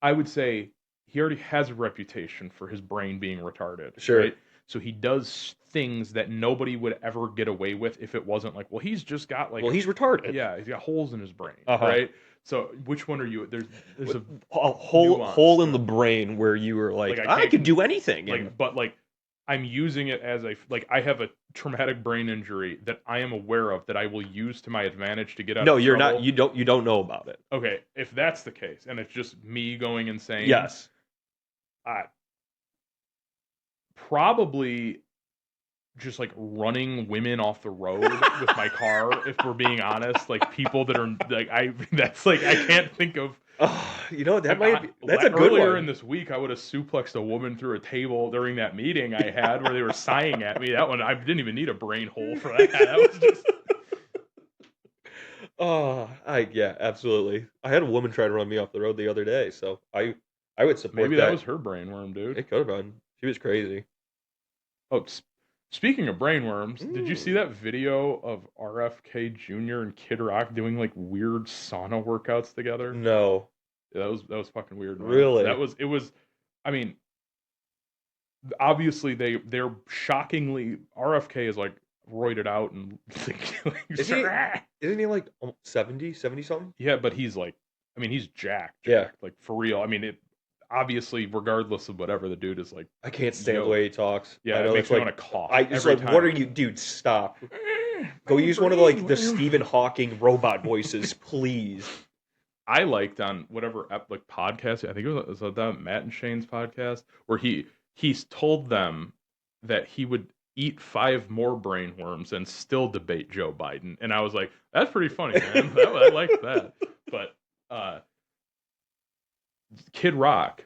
I would say he already has a reputation for his brain being retarded, Sure. right? So he does things that nobody would ever get away with if it wasn't like, well, he's just got like, Well, he's retarded. yeah, he's got holes in his brain, Uh huh. right? So which one are you? There's a A hole nuance in to the it. brain where you were like, Like I I can't could do anything, and like, but like I'm using it as a like I have a traumatic brain injury that I am aware of that I will use to my advantage to get out no, of you're not. trouble. You don't know about it. Okay, if that's the case, and it's just me going insane, Yes. I probably just like running women off the road with my car if we're being honest like people that are like I that's like I can't think of Oh, that like might be. That's a good earlier one. in this week I would have suplexed a woman through a table during that meeting I had where they were sighing at me. That one I didn't even need a brain hole for that. That was just Oh, yeah, absolutely. I had a woman try to run me off the road the other day, so I would support maybe that that. was her brain worm, dude. It could have been. She was crazy. Oh, speaking of brainworms, did you see Mm. that video of RFK Jr. and Kid Rock doing like weird sauna workouts together? No, Yeah, that was fucking weird, man. really. It was. I mean, obviously they're shockingly RFK is like roided out and Is he? Isn't he like 70, 70 something? yeah, but he's like, I mean, he's Yeah. jacked, like for real. I mean, it obviously, regardless of whatever, the dude is like, I can't stand the yo, way he talks. yeah, I it know makes it's me like want to cough I just every like, what time. are you, dude? Stop. Go My use one of the, like the brain. Stephen Hawking robot voices, please. I liked on whatever like podcast. I think it was that Matt and Shane's podcast where he's told them that he would eat 5 more brain worms and still debate Joe Biden, and I was like, that's pretty funny, man. I liked that. But uh, Kid Rock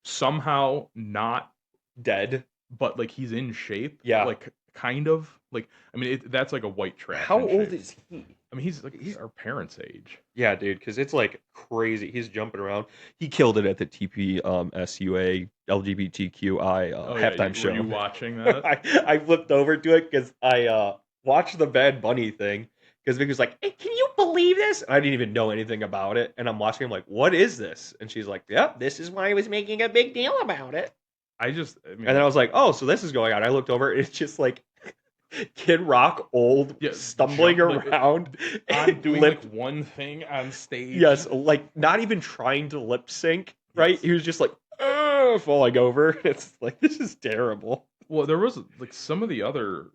somehow not, Dead. but like he's in shape, Yeah. like kind of like. I mean, that's like a white trash. How in old shape. is he? I mean, he's like our parents' age. Yeah, dude, because it's like crazy. He's jumping around. He killed it at the TP SUA LGBTQI Oh yeah, halftime were show. you watching that? I flipped over to it because I watched the Bad Bunny thing because Vic was like, "Hey, can you believe this?" And I didn't even know anything about it, and I'm watching. I'm like, "What is this?" And she's like, "Yep, this is why I was making a big deal about it." I And mean, then I was like, "Oh, so this is going on." I looked over. It's just like Kid Rock, old, yeah, stumbling like, around, on doing lip. like one thing on stage. Yes, like not even trying to lip sync. Right? Yes. He was just like falling over. It's like this is terrible. Well, there was like some of the other.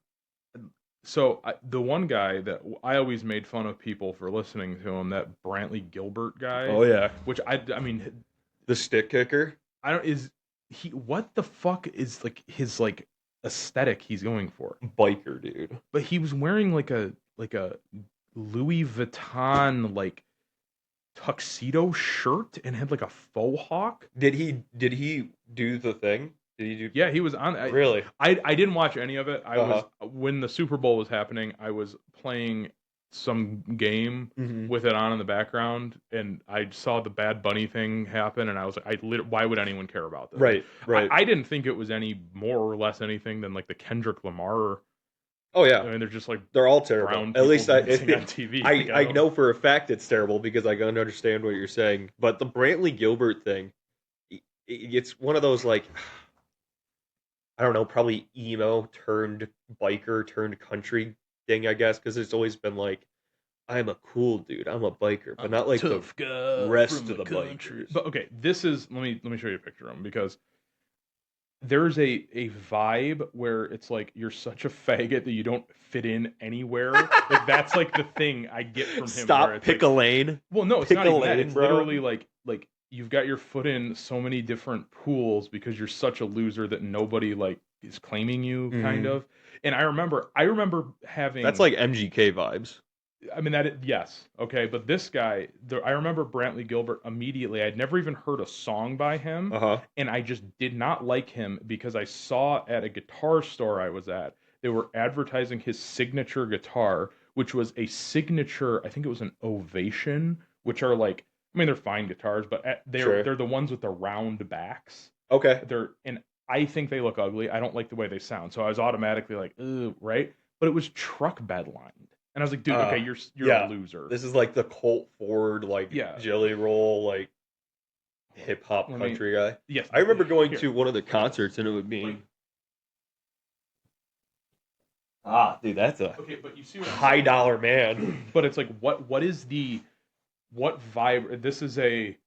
So the one guy that I always made fun of people for listening to him, that Brantley Gilbert guy, Oh yeah, which I mean, the stick kicker. I don't is he what the fuck is like his like aesthetic he's going for? Biker dude. But he was wearing like a Louis Vuitton like tuxedo shirt and had like a faux hawk. Did he do the thing? Did he do Yeah, he was on. really? I didn't watch any of it. I Uh-huh. was when the Super Bowl was happening. I was playing some game Mm-hmm. with it on in the background, and I saw the Bad Bunny thing happen, and I was like, why would anyone care about this? Right, right. I didn't think it was any more or less anything than like the Kendrick Lamar. Oh I yeah, mean, they're just like they're all terrible. brown At people least I dancing on TV. I, Like, I don't- know for a fact it's terrible because I can understand what you're saying. But the Brantley Gilbert thing, it's one of those like I don't know, probably emo turned biker turned country thing, I guess, because it's always been like, I'm a cool dude, I'm a biker, but I'm not a like tough guy rest from of the country. bikers. But okay, this is let me show you a picture of him because there's a vibe where it's like you're such a faggot that you don't fit in anywhere. Like that's like the thing I get from him. Stop, where it's pick like, a lane. well, no, it's Pick not a even that. lane, It's bro. literally like you've got your foot in so many different pools because you're such a loser that nobody like is claiming you, kind Mhm. of. And I remember having That's like MGK vibes. I mean yes, okay, but this guy, I remember Brantley Gilbert immediately. I'd never even heard a song by him, Uh-huh. and I just did not like him because I saw at a guitar store I was at, they were advertising his signature guitar, which was a signature. I think it was an Ovation, which are like, I mean, they're fine guitars, but Sure. they're the ones with the round backs. Okay. And I think they look ugly. I don't like the way they sound, so I was automatically like, ooh, right? But it was truck bed lined. And I was like, dude, okay, you're yeah. a loser. This is like the Colt Ford, like Yeah. Jelly Roll, like hip hop Let me- country guy. Yes. I remember going Here. to one of the concerts and it would be dude, that's a Okay, but you see what I'm high saying? dollar man. But it's like, what is what vibe? This is a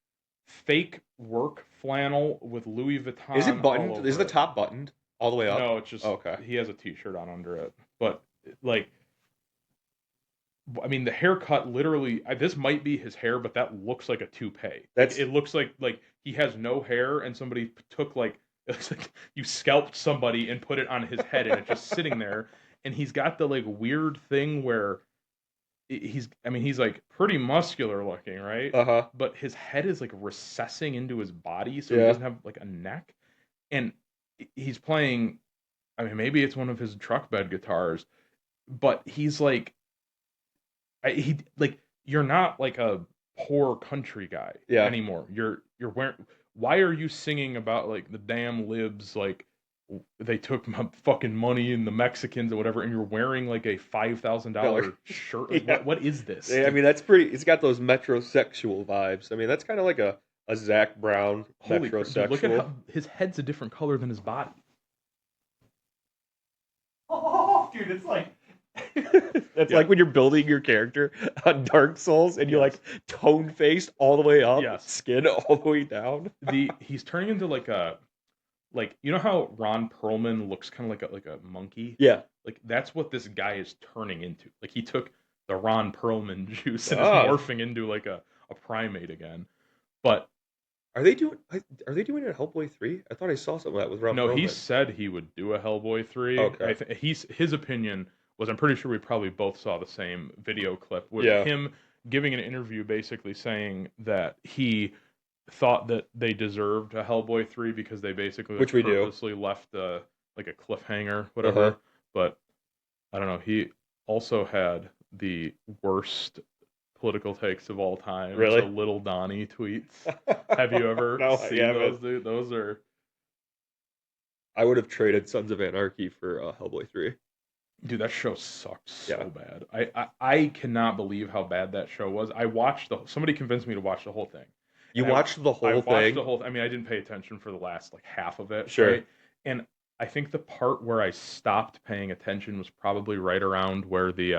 fake work flannel with Louis Vuitton. Is it all buttoned? over Is the it. top buttoned all the way up? No, it's just Okay. he has a T-shirt on under it. But like, I mean, the haircut literally. This might be his hair, but that looks like a toupee. That's- It looks like he has no hair, and somebody took like it's like you scalped somebody and put it on his head, and it's just sitting there. And he's got the like weird thing where he's like pretty muscular looking, right? Uh-huh. But his head is like recessing into his body, so he Yeah. doesn't have like a neck. And he's playing. I mean, maybe it's one of his truck bed guitars, but he's like he like you're not like a poor country guy Yeah. anymore. You're wearing. Why are you singing about like the damn libs like they took my fucking money and the Mexicans or whatever, and you're wearing like a $5,000 shirt? Like, Yeah. what is this? Yeah, I mean that's pretty. It's got those metrosexual vibes. I mean that's kind of like a a Zach Brown Holy crap, dude! Look at metrosexual. how his head's a different color than his body. Oh, dude, it's like That's yeah, like when you're building your character on Dark Souls and you yes, like tone faced all the way up, yes. skin all the way down. He's turning into like a like you know how Ron Perlman looks kind of like a monkey. Yeah. Like that's what this guy is turning into. Like he took the Ron Perlman juice and is Ah, morphing into like a primate again. But are they doing? Are they doing it at Hellboy 3? I thought I saw something that was Ron no, he Perlman. said he would do a Hellboy 3. Okay. His opinion was I'm pretty sure we probably both saw the same video clip with Yeah. him giving an interview basically saying that he thought that they deserved a Hellboy 3 because they basically like Which we do. purposely left like a cliffhanger Uh huh. whatever. But I don't know, he also had the worst political takes of all time. So Really? Little Donnie tweets. Have you ever No, I seen haven't. those, dude? Those are I would have traded Sons of Anarchy for Hellboy 3. dude, that show sucked Yeah. so bad. I cannot believe how bad that show was. I watched the somebody convinced me to watch the whole thing. You And watched the I whole watched the thing? whole I mean, I didn't pay attention for the last like half of it, Sure. right? And I think the part where I stopped paying attention was probably right around where they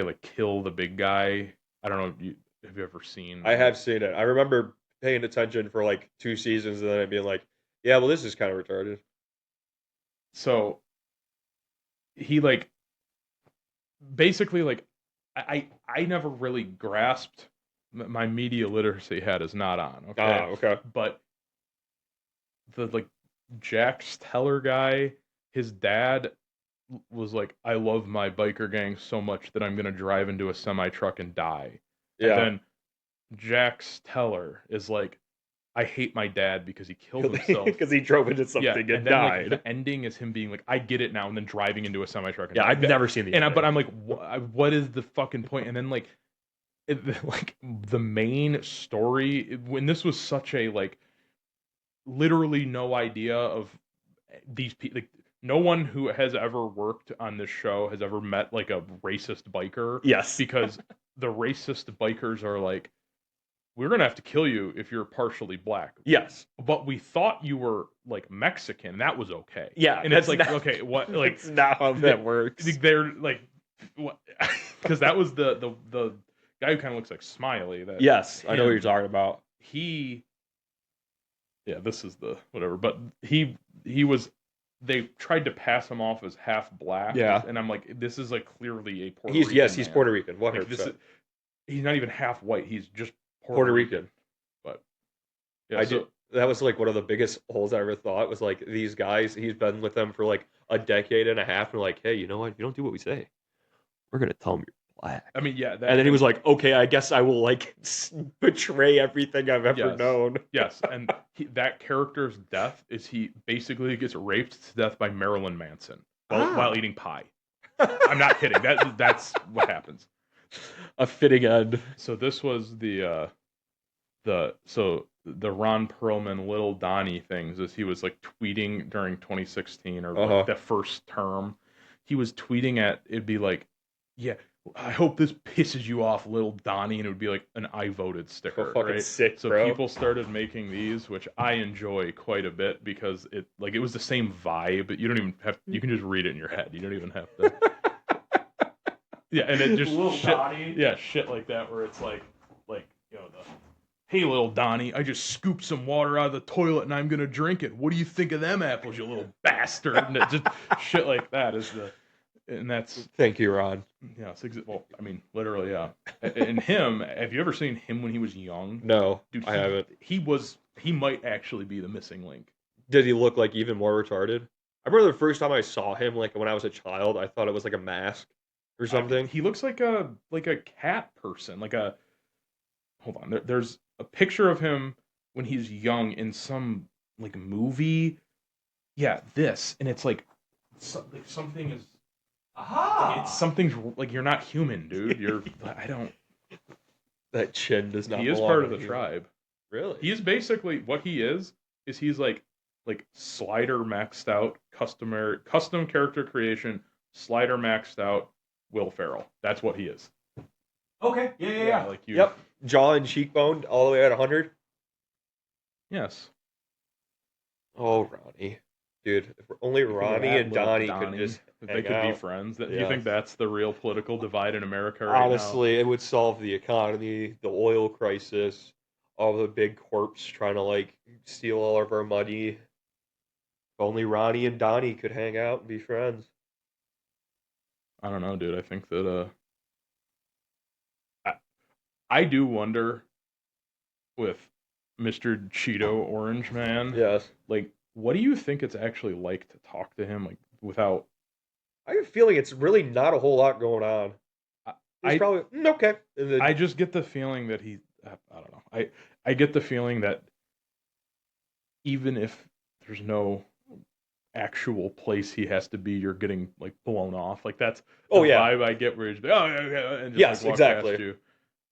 like kill the big guy. I don't know if you have you ever seen I have seen it. I remember paying attention for like 2 seasons and then being like, yeah, well, this is kind of retarded. so he like basically like I never really grasped my media literacy hat is not on, Ah, okay? okay. But the like Jax Teller guy, his dad was like, I love my biker gang so much that I'm gonna drive into a semi truck and die. And Yeah. then Jax Teller is like, I hate my dad because he killed himself. Because he drove into Yeah, something and and then like died. the ending is him being like, I get it now, and then driving into a semi truck and Yeah, die. I've never seen the ending. But I'm like, what is the fucking point? And then like, like the main story when this was such a like literally no idea of these people. Like, no one who has ever worked on this show has ever met like a racist biker Yes. because the racist bikers are like, we're gonna have to kill you if you're partially black. Yes. But we thought you were like Mexican. That was okay. Yeah, And it's that's like, not, okay, what? Like, that's not how that works. they're like, what? Because that was the guy who kind of looks like Smiley. That Yes, I know what you're him, talking about. he, yeah, this is the whatever. But he was. They tried to pass him off as half black. Yeah. And I'm like, this is like clearly a Puerto He's Rican yes, he's man. Puerto Rican, Like this 100%. he's not even half white. He's just Puerto Rican. But yeah, I so did. That was like one of the biggest holes I ever thought was like these guys. He's been with them for like a decade and a half. And like, hey, you know what? If you don't do what we say, we're gonna tell him you're black. I mean, yeah, And then he was like, okay, I guess I will like betray everything I've ever yes, known. yes, and that character's death is he basically gets raped to death by Marilyn Manson while Ah. eating pie. I'm not kidding. That's what happens. A fitting end. So this was the Ron Perlman Little Donnie things is he was like tweeting during 2016 or Uh-huh. like the first term. He was tweeting at it'd be like, yeah, I hope this pisses you off, Little Donnie, and it would be like an I voted sticker, So fucking right? sick, So bro. people started making these, which I enjoy quite a bit because it was the same vibe. You don't even have you can just read it in your head. You don't even have to. Yeah, and it just Little shit, Donnie. yeah, shit like that where it's like you know the hey little Donnie, I just scooped some water out of the toilet and I'm gonna drink it. What do you think of them apples, you little bastard? And it just shit like that is and that's Thank you, Ron. yeah, well, I mean, literally, yeah. And him, have you ever seen him when he was young? No, Dude, I haven't. He might actually be the missing link. Did he look like even more retarded? I remember the first time I saw him, like when I was a child, I thought it was like a mask or something. He looks like a cat person, like a hold on. There's a picture of him when he's young in some like movie. Yeah, this, and it's like, something is. Aha! It's something's like you're not human, dude. You're. I don't. That chin does not. He is belong part of on the you. tribe. Really? He is basically what he is he's like slider maxed out custom character creation slider maxed out Will Ferrell. That's what he is. Okay. Yeah. Like you. Yep. Jaw and cheekbone all the way at 100. Yes. Oh, Ronnie. Dude, if only You think Ronnie that and little Donnie could Donnie, just if they hang could be out. friends, that do you Yeah. think that's the real political divide in America right now? Honestly, it would solve the economy, the oil crisis, all the big corps trying to like steal all of our money. If only Ronnie and Donnie could hang out and be friends. I don't know, dude. I think that I, I do wonder with Mr. Cheeto Orange Man, Yes. like, what do you think it's actually like to talk to him, like, without? I have a feeling it's really not a whole lot going on. I He's probably okay. And I then just get the feeling that I don't know. I get the feeling that even if there's no actual place he has to be, you're getting like blown off. Like that's the oh yeah, vibe I get where he's like, oh yeah, yeah, and just like yes, walk past exactly. you.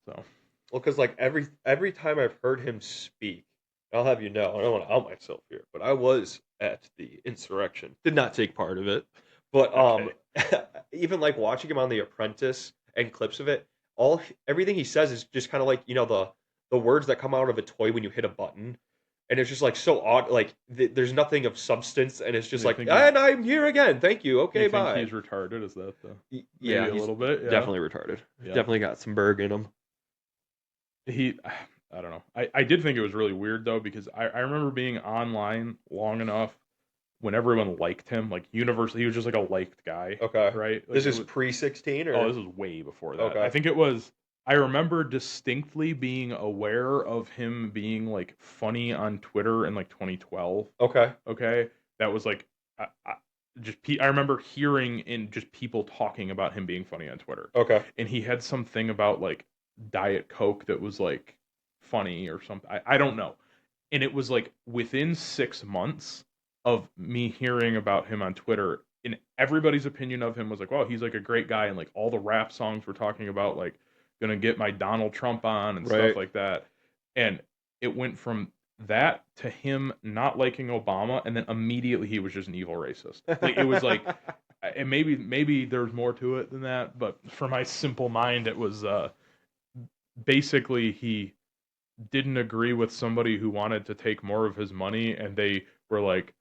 So Well, because like every time I've heard him speak, I'll have you know, I don't want to out myself here, but I was at the insurrection. Did not take part of it, but okay, even like watching him on The Apprentice and clips of it, everything he says is just kind of like the words that come out of a toy when you hit a button, and it's just like so odd. Like there's nothing of substance, and it's just you like, think he's and I'm here again. Thank you. you Okay, think bye. he's retarded? Is that the Yeah, maybe a he's little bit? Yeah, definitely retarded. yeah. Definitely got some berg in him. He I don't know. I did think it was really weird though because I remember being online long enough when everyone liked him, like universally, he was just like a liked guy, Okay. right? Like This it is was. pre 16 Oh, or this was way before that. I okay. think it was. I remember distinctly being aware of him being like funny on Twitter in like 2012. Okay. Okay, that was like I just I remember hearing in just people talking about him being funny on Twitter, Okay. and he had something about like Diet Coke that was like funny or something. I don't know, and it was like within 6 months of me hearing about him on Twitter, and everybody's opinion of him was like, "Well, he's like a great guy," and like all the rap songs were talking about like gonna get my Donald Trump on and stuff Right. like that, and it went from that to him not liking Obama, and then immediately he was just an evil racist. Like it was like, and maybe there's more to it than that, but for my simple mind, it was basically he didn't agree with somebody who wanted to take more of his money, and they were like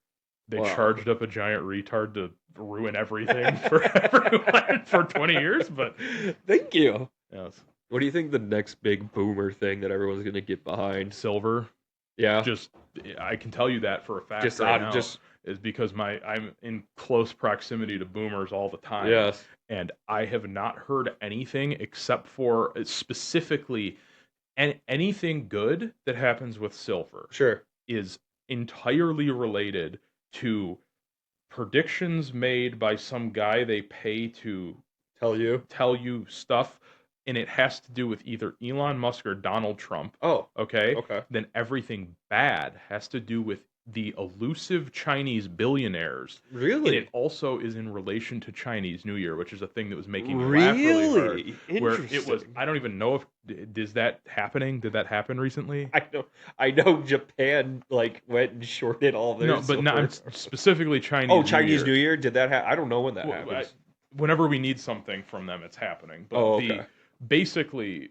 they Wow. charged up a giant retard to ruin everything for everyone for 20 years. But Thank you. yes, What do you think the next big boomer thing that everyone's gonna get behind? silver. Yeah. Just I can tell you that for a fact Just right out now just is because my I'm in close proximity to boomers all the time, yes. and I have not heard anything except for specifically anything good that happens with silver Sure. is entirely related to predictions made by some guy they pay to Tell you. tell you stuff, and it has to do with either Elon Musk or Donald Trump, Oh. okay, Okay. then everything bad has to do with the elusive Chinese billionaires. And it Really? also is in relation to Chinese New Year, which is a thing that was making me laugh really hard. Really? Where it was, Interesting. I don't even know if is that happening? Did that happen recently? I know I know Japan like went and shorted all their No, but not, I'm silver. specifically Oh, Chinese New Chinese New Year. Year? Did that I don't know when that Well, happens. whenever we need something from them, it's happening. But Oh, the okay. basically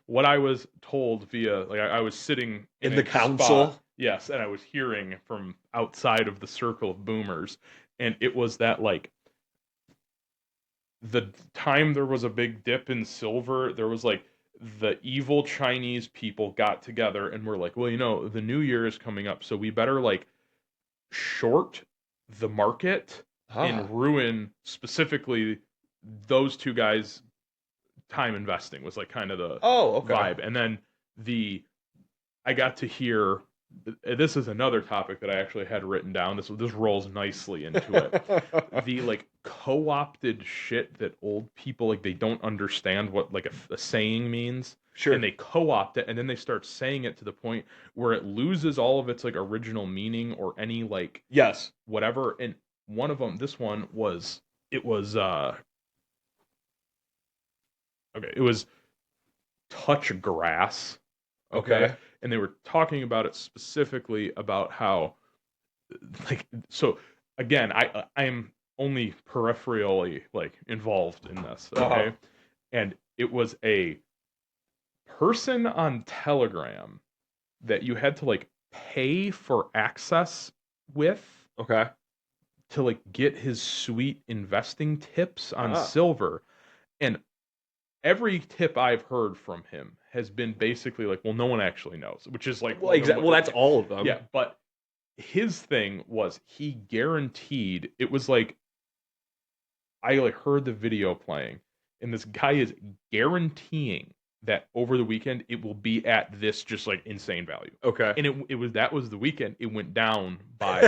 what I was told via like I was sitting in In the a spot, council? yes, and I was hearing from outside of the circle of boomers, and it was that like the time there was a big dip in silver, there was like the evil Chinese people got together and were like, well, the new year is coming up, so we better like short the market Ah. and ruin specifically those two guys' time investing was like kind of the Oh, okay. vibe. And then the I got to hear this is another topic that I actually had written down. This rolls nicely into it. The like co-opted shit that old people like they don't understand what like a saying means, and Sure. they co-opt it, and then they start saying it to the point where it loses all of its like original meaning or any like Yes. whatever. And one of them, this one was it was okay, it was touch grass, okay, Okay. and they were talking about it specifically about how like so again I am only peripherally like involved in this, Uh-huh. okay, and it was a person on Telegram that you had to like pay for access with Okay. to like get his sweet investing tips on Ah. silver. And every tip I've heard from him has been basically like, well, no one actually knows, which is like, Well, well, then exactly. what? Well, that's all of them. Yeah, but his thing was he guaranteed it was like I like heard the video playing, and this guy is guaranteeing that over the weekend it will be at this just like insane value. Okay. And it was that was the weekend. It went down by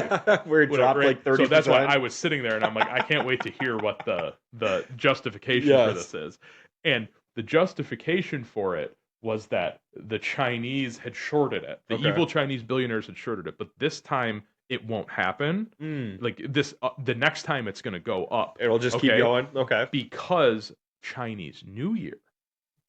Where it whatever, dropped right? like So that's why 30%. I was sitting there and I'm like, I can't wait to hear what the justification for Yes. this is. And the justification for it was that the Chinese had shorted it. The Okay. evil Chinese billionaires had shorted it, but this time it won't happen. Mm. Like this, the next time it's going to go up. It'll just keep Okay, going. Okay. because Chinese New Year,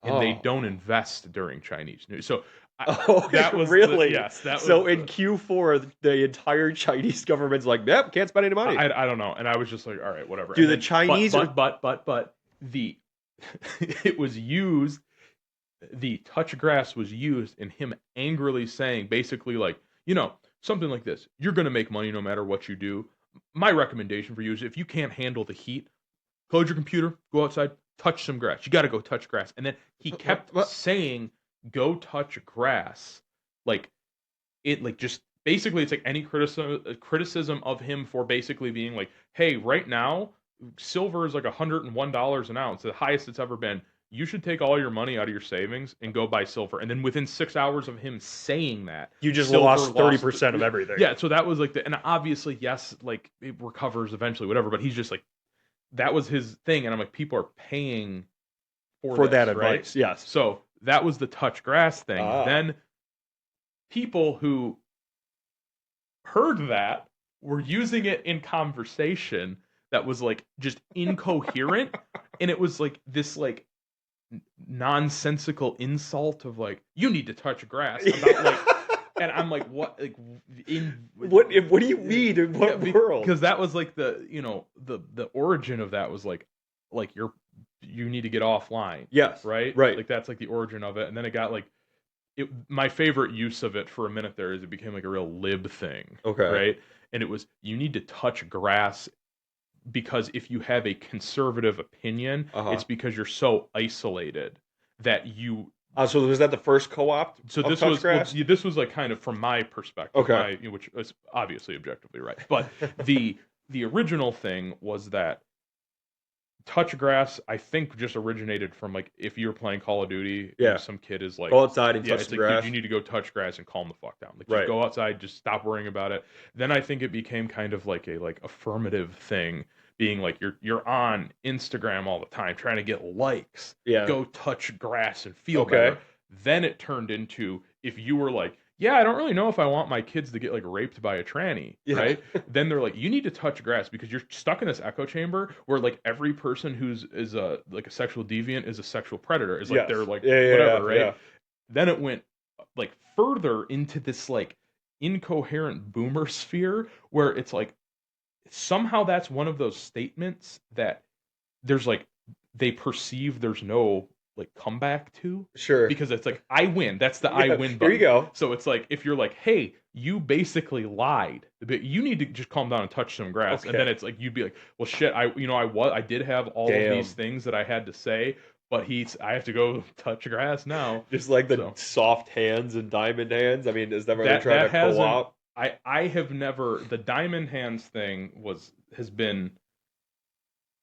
and they Oh. don't invest during Chinese New Year. So Oh, that was really? yes. That So was in Q4, the entire Chinese government's like, yep, can't spend any money. I don't know, and I was just like, all right, whatever. Do And the then, Chinese? but the it was used. The touch grass was used in him angrily saying, basically, like, something like this: you're going to make money no matter what you do. My recommendation for you is if you can't handle the heat, close your computer, go outside, touch some grass. You got to go touch grass. And then he kept What? saying, go touch grass. Like, it, like, just basically, it's like any criticism of him for basically being like, hey, right now, silver is like $101 an ounce, the highest it's ever been. You should take all your money out of your savings and go buy silver. And then within 6 hours of him saying that, You just silver lost 30% of everything. Yeah, so that was like and obviously, yes, like it recovers eventually, whatever. But he's just like, that was his thing, and I'm like, people are paying For this, that right? advice, yes. So that was the touch grass thing. Ah. Then people who heard that were using it in conversation that was like just incoherent, and it was like this like nonsensical insult of like, you need to touch grass about like. And I'm like, what? Like, What do you mean? In what world? Because that was like the the origin of that was like you need to get offline. Yes. Right. Right. Like that's like the origin of it, and then it got like it. My favorite use of it for a minute there is it became like a real lib thing. Okay. Right. And it was you need to touch grass because if you have a conservative opinion, it's because you're so isolated that you So was that the first co-op? so of this touch was grass? this was like kind of from my perspective, Okay. which is obviously objectively right. But the original thing was that touch grass, I think, just originated from like if you're playing Call of Duty, Yeah. Some kid is like, Go outside and yeah, touch it's the like, dude, grass. you need to go touch grass and calm the fuck down. Like, Right. just go outside, just stop worrying about it. Then I think it became kind of like a like affirmative thing, being like you're on Instagram all the time trying to get likes. Yeah. Go touch grass and feel Okay. better. Then it turned into if you were like, yeah, I don't really know if I want my kids to get like raped by a tranny, Yeah. right? Then they're like, you need to touch grass because you're stuck in this echo chamber where like every person is a like a sexual deviant is a sexual predator. Is like Yes. they're like Yeah, whatever, right? yeah. Then it went like further into this like incoherent boomer sphere where it's like somehow that's one of those statements that there's like they perceive there's no like comeback to Sure. because it's like I win. That's the I win button. There you go. So it's like if you're like, hey, you basically lied, but you need to just calm down and touch some grass, and Okay. then it's like you'd be like, well, shit, I did have all Damn. of these things that I had to say, but I have to go touch grass now. Just like the So. soft hands and diamond hands. I mean, is that where they're That trying to hasn't. co-op? I have never the diamond hands thing has been.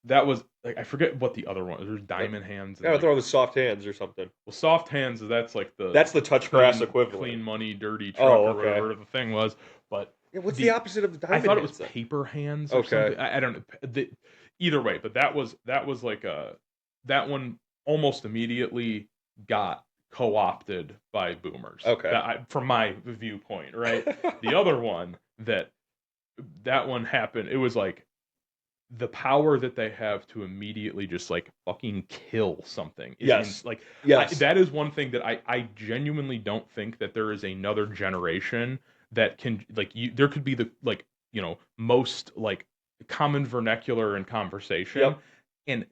That was like I forget what the other one. There's diamond hands. And Yeah, I like, thought it was soft hands or something. well, soft hands. That's like That's the touch grass equivalent. Clean money, dirty truck, Oh, or okay. whatever the thing was. But Yeah, what's the opposite of the I diamond thought it was hands then? paper hands. Or Okay. something. I don't know. Either way, but that was like that one almost immediately got co-opted by boomers. Okay. From my viewpoint, right? The other one that one happened. It was like the power that they have to immediately just like fucking kill something. Yes. Like Yes. that is one thing that I genuinely don't think that there is another generation that can like there could be the like most like common vernacular in conversation Yep. and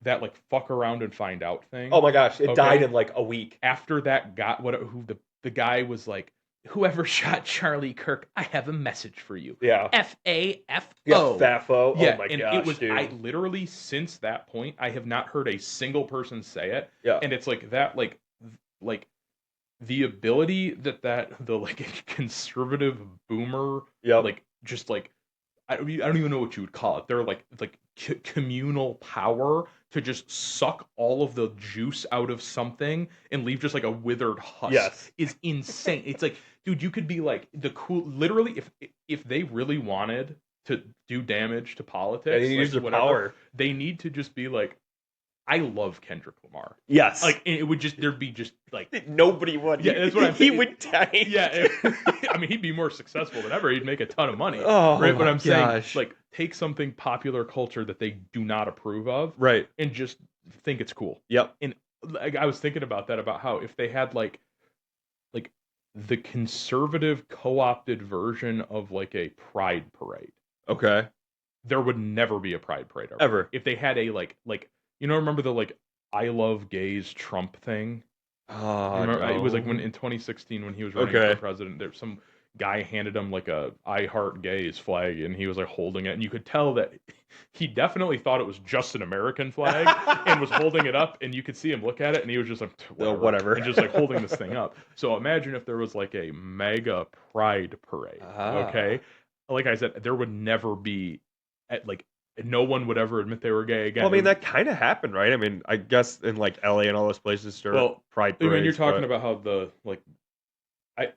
that like fuck around and find out thing. Oh my gosh, it Okay. died in like a week. After that got who the guy was like whoever shot Charlie Kirk, I have a message for you. Yeah. Yeah, FAFO. Fafo. Oh Yeah, my and it gosh, was I dude. literally since that point I have not heard a single person say it, Yeah. and it's like that like the ability that the like conservative boomer Yep. like just like I don't even know what you would call it. They're like communal power to just suck all of the juice out of something and leave just like a withered husk Yes. is insane. It's like, dude, you could be like the cool. Literally, if they really wanted to do damage to And politics, you like use their whatever, power. they need to just be like, I love Kendrick Lamar. Yes. Like it would just there'd be just like Nobody would. yeah, that's what I'm He saying. would die. Yeah, I mean, he'd be more successful than ever. He'd make a ton of money, Oh right? But my I'm saying, gosh. like, take something popular culture that they do not approve of, Right. and just think it's cool. Yep. And like, I was thinking about that, about how if they had like the conservative co-opted version of like a pride parade, Okay. there would never be a pride parade Ever. if they had a like remember the like I love gays Trump thing. You remember, it was like when No. in 2016 when he was running Okay. for president, there some guy handed him like a I heart gays flag and he was like holding it and you could tell that he definitely thought it was just an American flag and was holding it up and you could see him look at it and he was just like Whatever. and just like holding this thing up. So imagine if there was like a mega pride parade, Ah. okay? Like I said, there would never be like no one would ever admit they were gay again. Well, I mean, that kind of happened, right? I mean, I guess in like LA and all those places, there are Well, pride I mean, you're parades, talking but about how the like I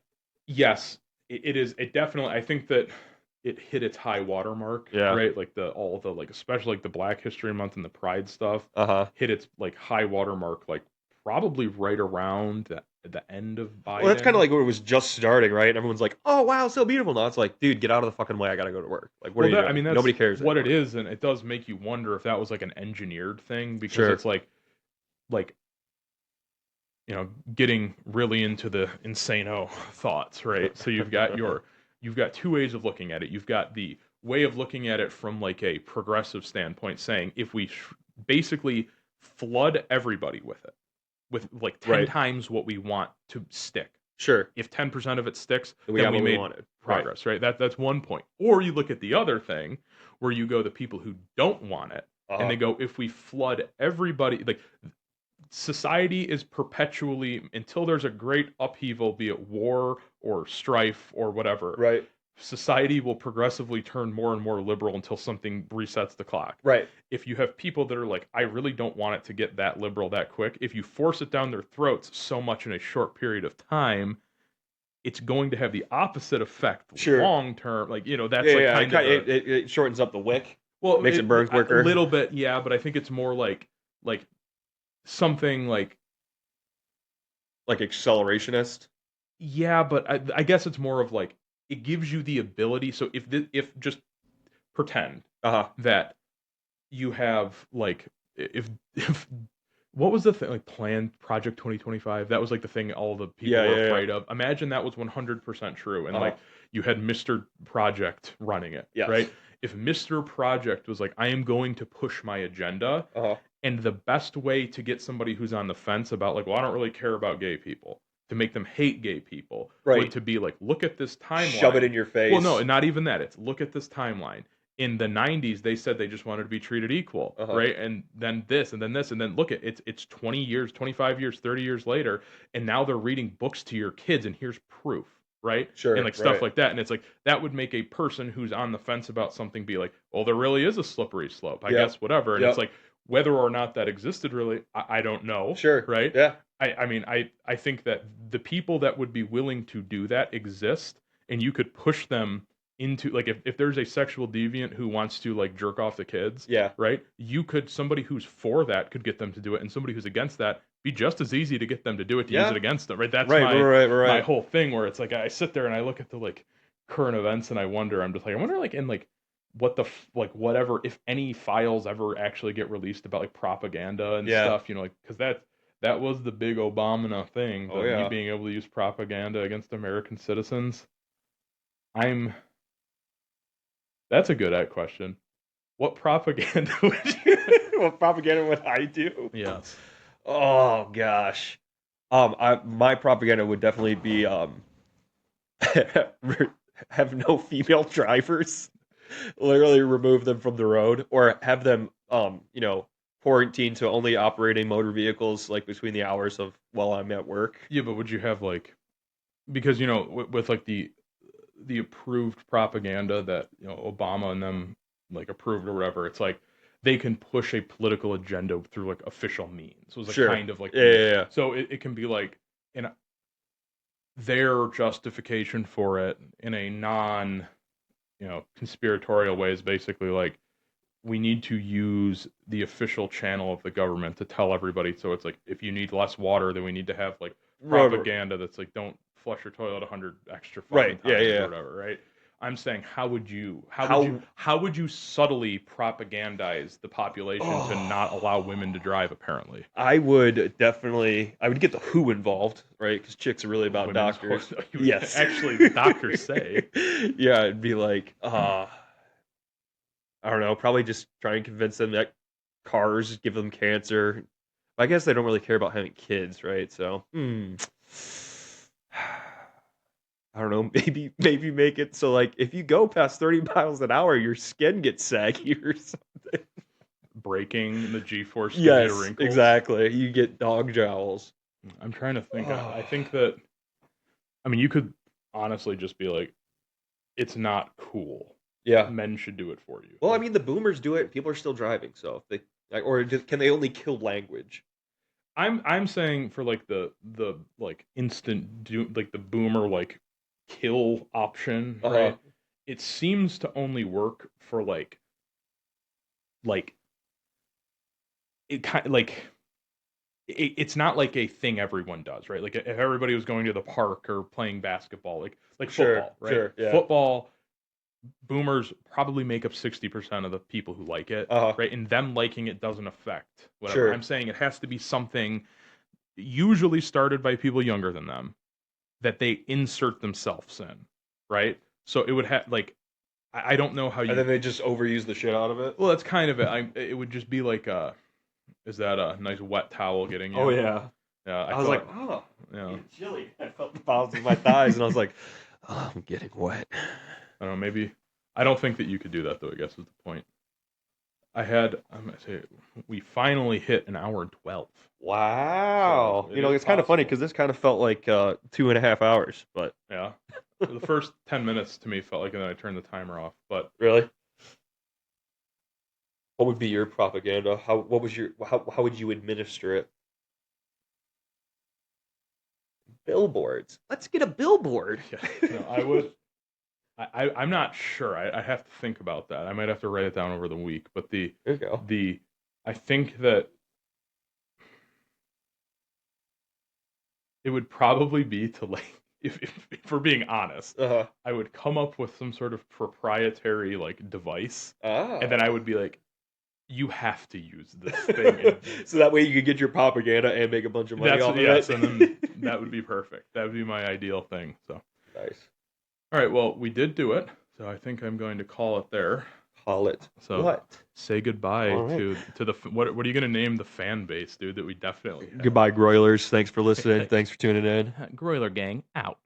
yes, it is it definitely I think that it hit its high watermark, yeah. right? Like the all the like especially like the Black History Month and the Pride stuff Uh-huh. hit its like high watermark like probably right around the end of Well, that's kind of Biden. like when it was just starting, right? Everyone's like, "Oh, wow, so beautiful." Now it's like, dude, get out of the fucking way. I gotta go to work. Like, what are Well, you that I doing? mean that's Nobody cares what it anymore. is, and it does make you wonder if that was like an engineered thing because Sure. it's like getting really into the insano thoughts, right? So you've got two ways of looking at it. You've got the way of looking at it from like a progressive standpoint, saying if we basically flood everybody with it, with like 10 Right. times what we want to stick. Sure. If 10% of it sticks, We then got we what we made wanted. Right. progress, right? That's one point. Or you look at the other thing where you go the people who don't want it and Uh-huh. they go if we flood everybody like society is perpetually until there's a great upheaval, be it war or strife or whatever. Right. Society will progressively turn more and more liberal until something resets the clock. Right. If you have people that are like, I really don't want it to get that liberal that quick, if you force it down their throats so much in a short period of time, it's going to have the opposite effect Sure. long term. Like, that's Yeah, like yeah. kind of It shortens up the wick. well, Makes it burn a quicker. little bit, yeah, but I think it's more like something like Like accelerationist. yeah, but I guess it's more of like it gives you the ability. So if just pretend Uh-huh. that you have like if what was the thing like planned Project 2025? That was like the thing all the people Yeah, were yeah, yeah. afraid of. Imagine that was 100% true, and Uh-huh. like you had Mr. Project running it, Yes. right? If Mr. Project was like, I am going to push my agenda, Uh-huh. and the best way to get somebody who's on the fence about like, well, I don't really care about gay people, to make them hate gay people, would Right. to be like, look at this Shove it timeline. in your face. Well, no, not even that. It's look at this timeline. In the 90s, they said they just wanted to be treated equal, Uh-huh. right? And then this, and then this, and then look at it's 20 years, 25 years, 30 years later, and now they're reading books to your kids, and here's proof, right? Sure. And like stuff Right. like that. And it's like that would make a person who's on the fence about something be like, well, there really is a slippery slope. I Yep. guess whatever. And Yep. it's like whether or not that existed really, I don't know. Sure. Right? Yeah. I mean, I think that the people that would be willing to do that exist, and you could push them into like if there's a sexual deviant who wants to like jerk off the kids, Yeah. right? You could somebody who's for that could get them to do it, and somebody who's against that be just as easy to get them to do it to use Yeah. it against them, right? That's Right, my right. whole thing where it's like I sit there and I look at the like current events and I wonder I'm just like I wonder like in like what the like whatever if any files ever actually get released about like propaganda and Yeah. stuff, like because that was the big Obama thing, Oh, you yeah. being able to use propaganda against American citizens. I'm That's a good question. What propaganda would you? What propaganda would I do? Yes. Oh gosh. My propaganda would definitely be have no female drivers, literally remove them from the road, or have them, quarantine to only operating motor vehicles like between the hours of while I'm at work. Yeah, but would you have like, because with like the approved propaganda that Obama and them like approved or whatever, it's like they can push a political agenda through like official means. So it's like Sure. kind of like Yeah, yeah, yeah. so it can be like in their justification for it in a non conspiratorial way is basically like we need to use the official channel of the government to tell everybody. So it's like if you need less water, then we need to have like Right, propaganda that's like don't flush your toilet 100 extra fucking right. Yeah, times or yeah. whatever, right? I'm saying How? how would you subtly propagandize the population to not Oh, allow women to drive apparently? I would definitely. I would get the WHO involved, right? Because chicks are really about Women's doctors. you Yes. actually the doctors say. Yeah, it'd be like, I don't know. Probably just try and convince them that cars give them cancer. I guess they don't really care about having kids, right? So, I don't know. Maybe make it so like if you go past 30 miles an hour, your skin gets saggy or something. Breaking the G-force gives you Yes, wrinkles. exactly. You get dog jowls. I'm trying to think. Oh, I think that I mean you could honestly just be like, it's not cool. yeah. Men should do it for you. Well, I Like, mean, the boomers do it. People are still driving, so if they like, or can they only kill language? I'm saying for like the like like the boomer like kill option, Uh huh. right? It seems to only work for like it kind like it's not like a thing everyone does, right? Like if everybody was going to the park or playing basketball, like Sure, football, right? sure, yeah. Football boomers probably make up 60% of the people who like it, Uh huh. right? And them liking it doesn't affect whatever. Sure. I'm saying it has to be something usually started by people younger than them that they insert themselves in, right? So it would have like I don't know how And you. then they just overuse the shit out of it. Well, that's kind of it. It would just be like, is that a nice wet towel getting Oh you? yeah. Yeah, I I was like, thought, oh, yeah, it's chilly. I felt the palms of my thighs, and I was like, oh, I'm getting wet. I don't know. Maybe I don't think that you could do that though. I guess is the point. I'm gonna say we finally hit an hour and 12, so Wow. it is It's kind of funny possible. because this kind of felt like 2.5 hours, but Yeah, the first 10 minutes to me felt like, and then I turned the timer off. But really, what would be your propaganda? How would you administer it? Billboards. Let's get a billboard. yeah, no, I would. I'm not sure. I have to think about that. I might have to write it down over the week. But There you go. the I think that it would probably be to like if we're being honest, Uh-huh. I would come up with some sort of proprietary like device, and then I Ah. would be like, you have to use this thing. And So that way you could get your propaganda and make a bunch of money that's off of yes, and then it. that would be perfect. That would be my ideal thing. So, Nice. all right, well, we did do it. So I think I'm going to call it there. Call it So what? say goodbye All right. to the what are you going to name the fan base, dude? That we definitely have. Goodbye, Groilers. Thanks for listening. Thanks for tuning in. Groiler Gang out.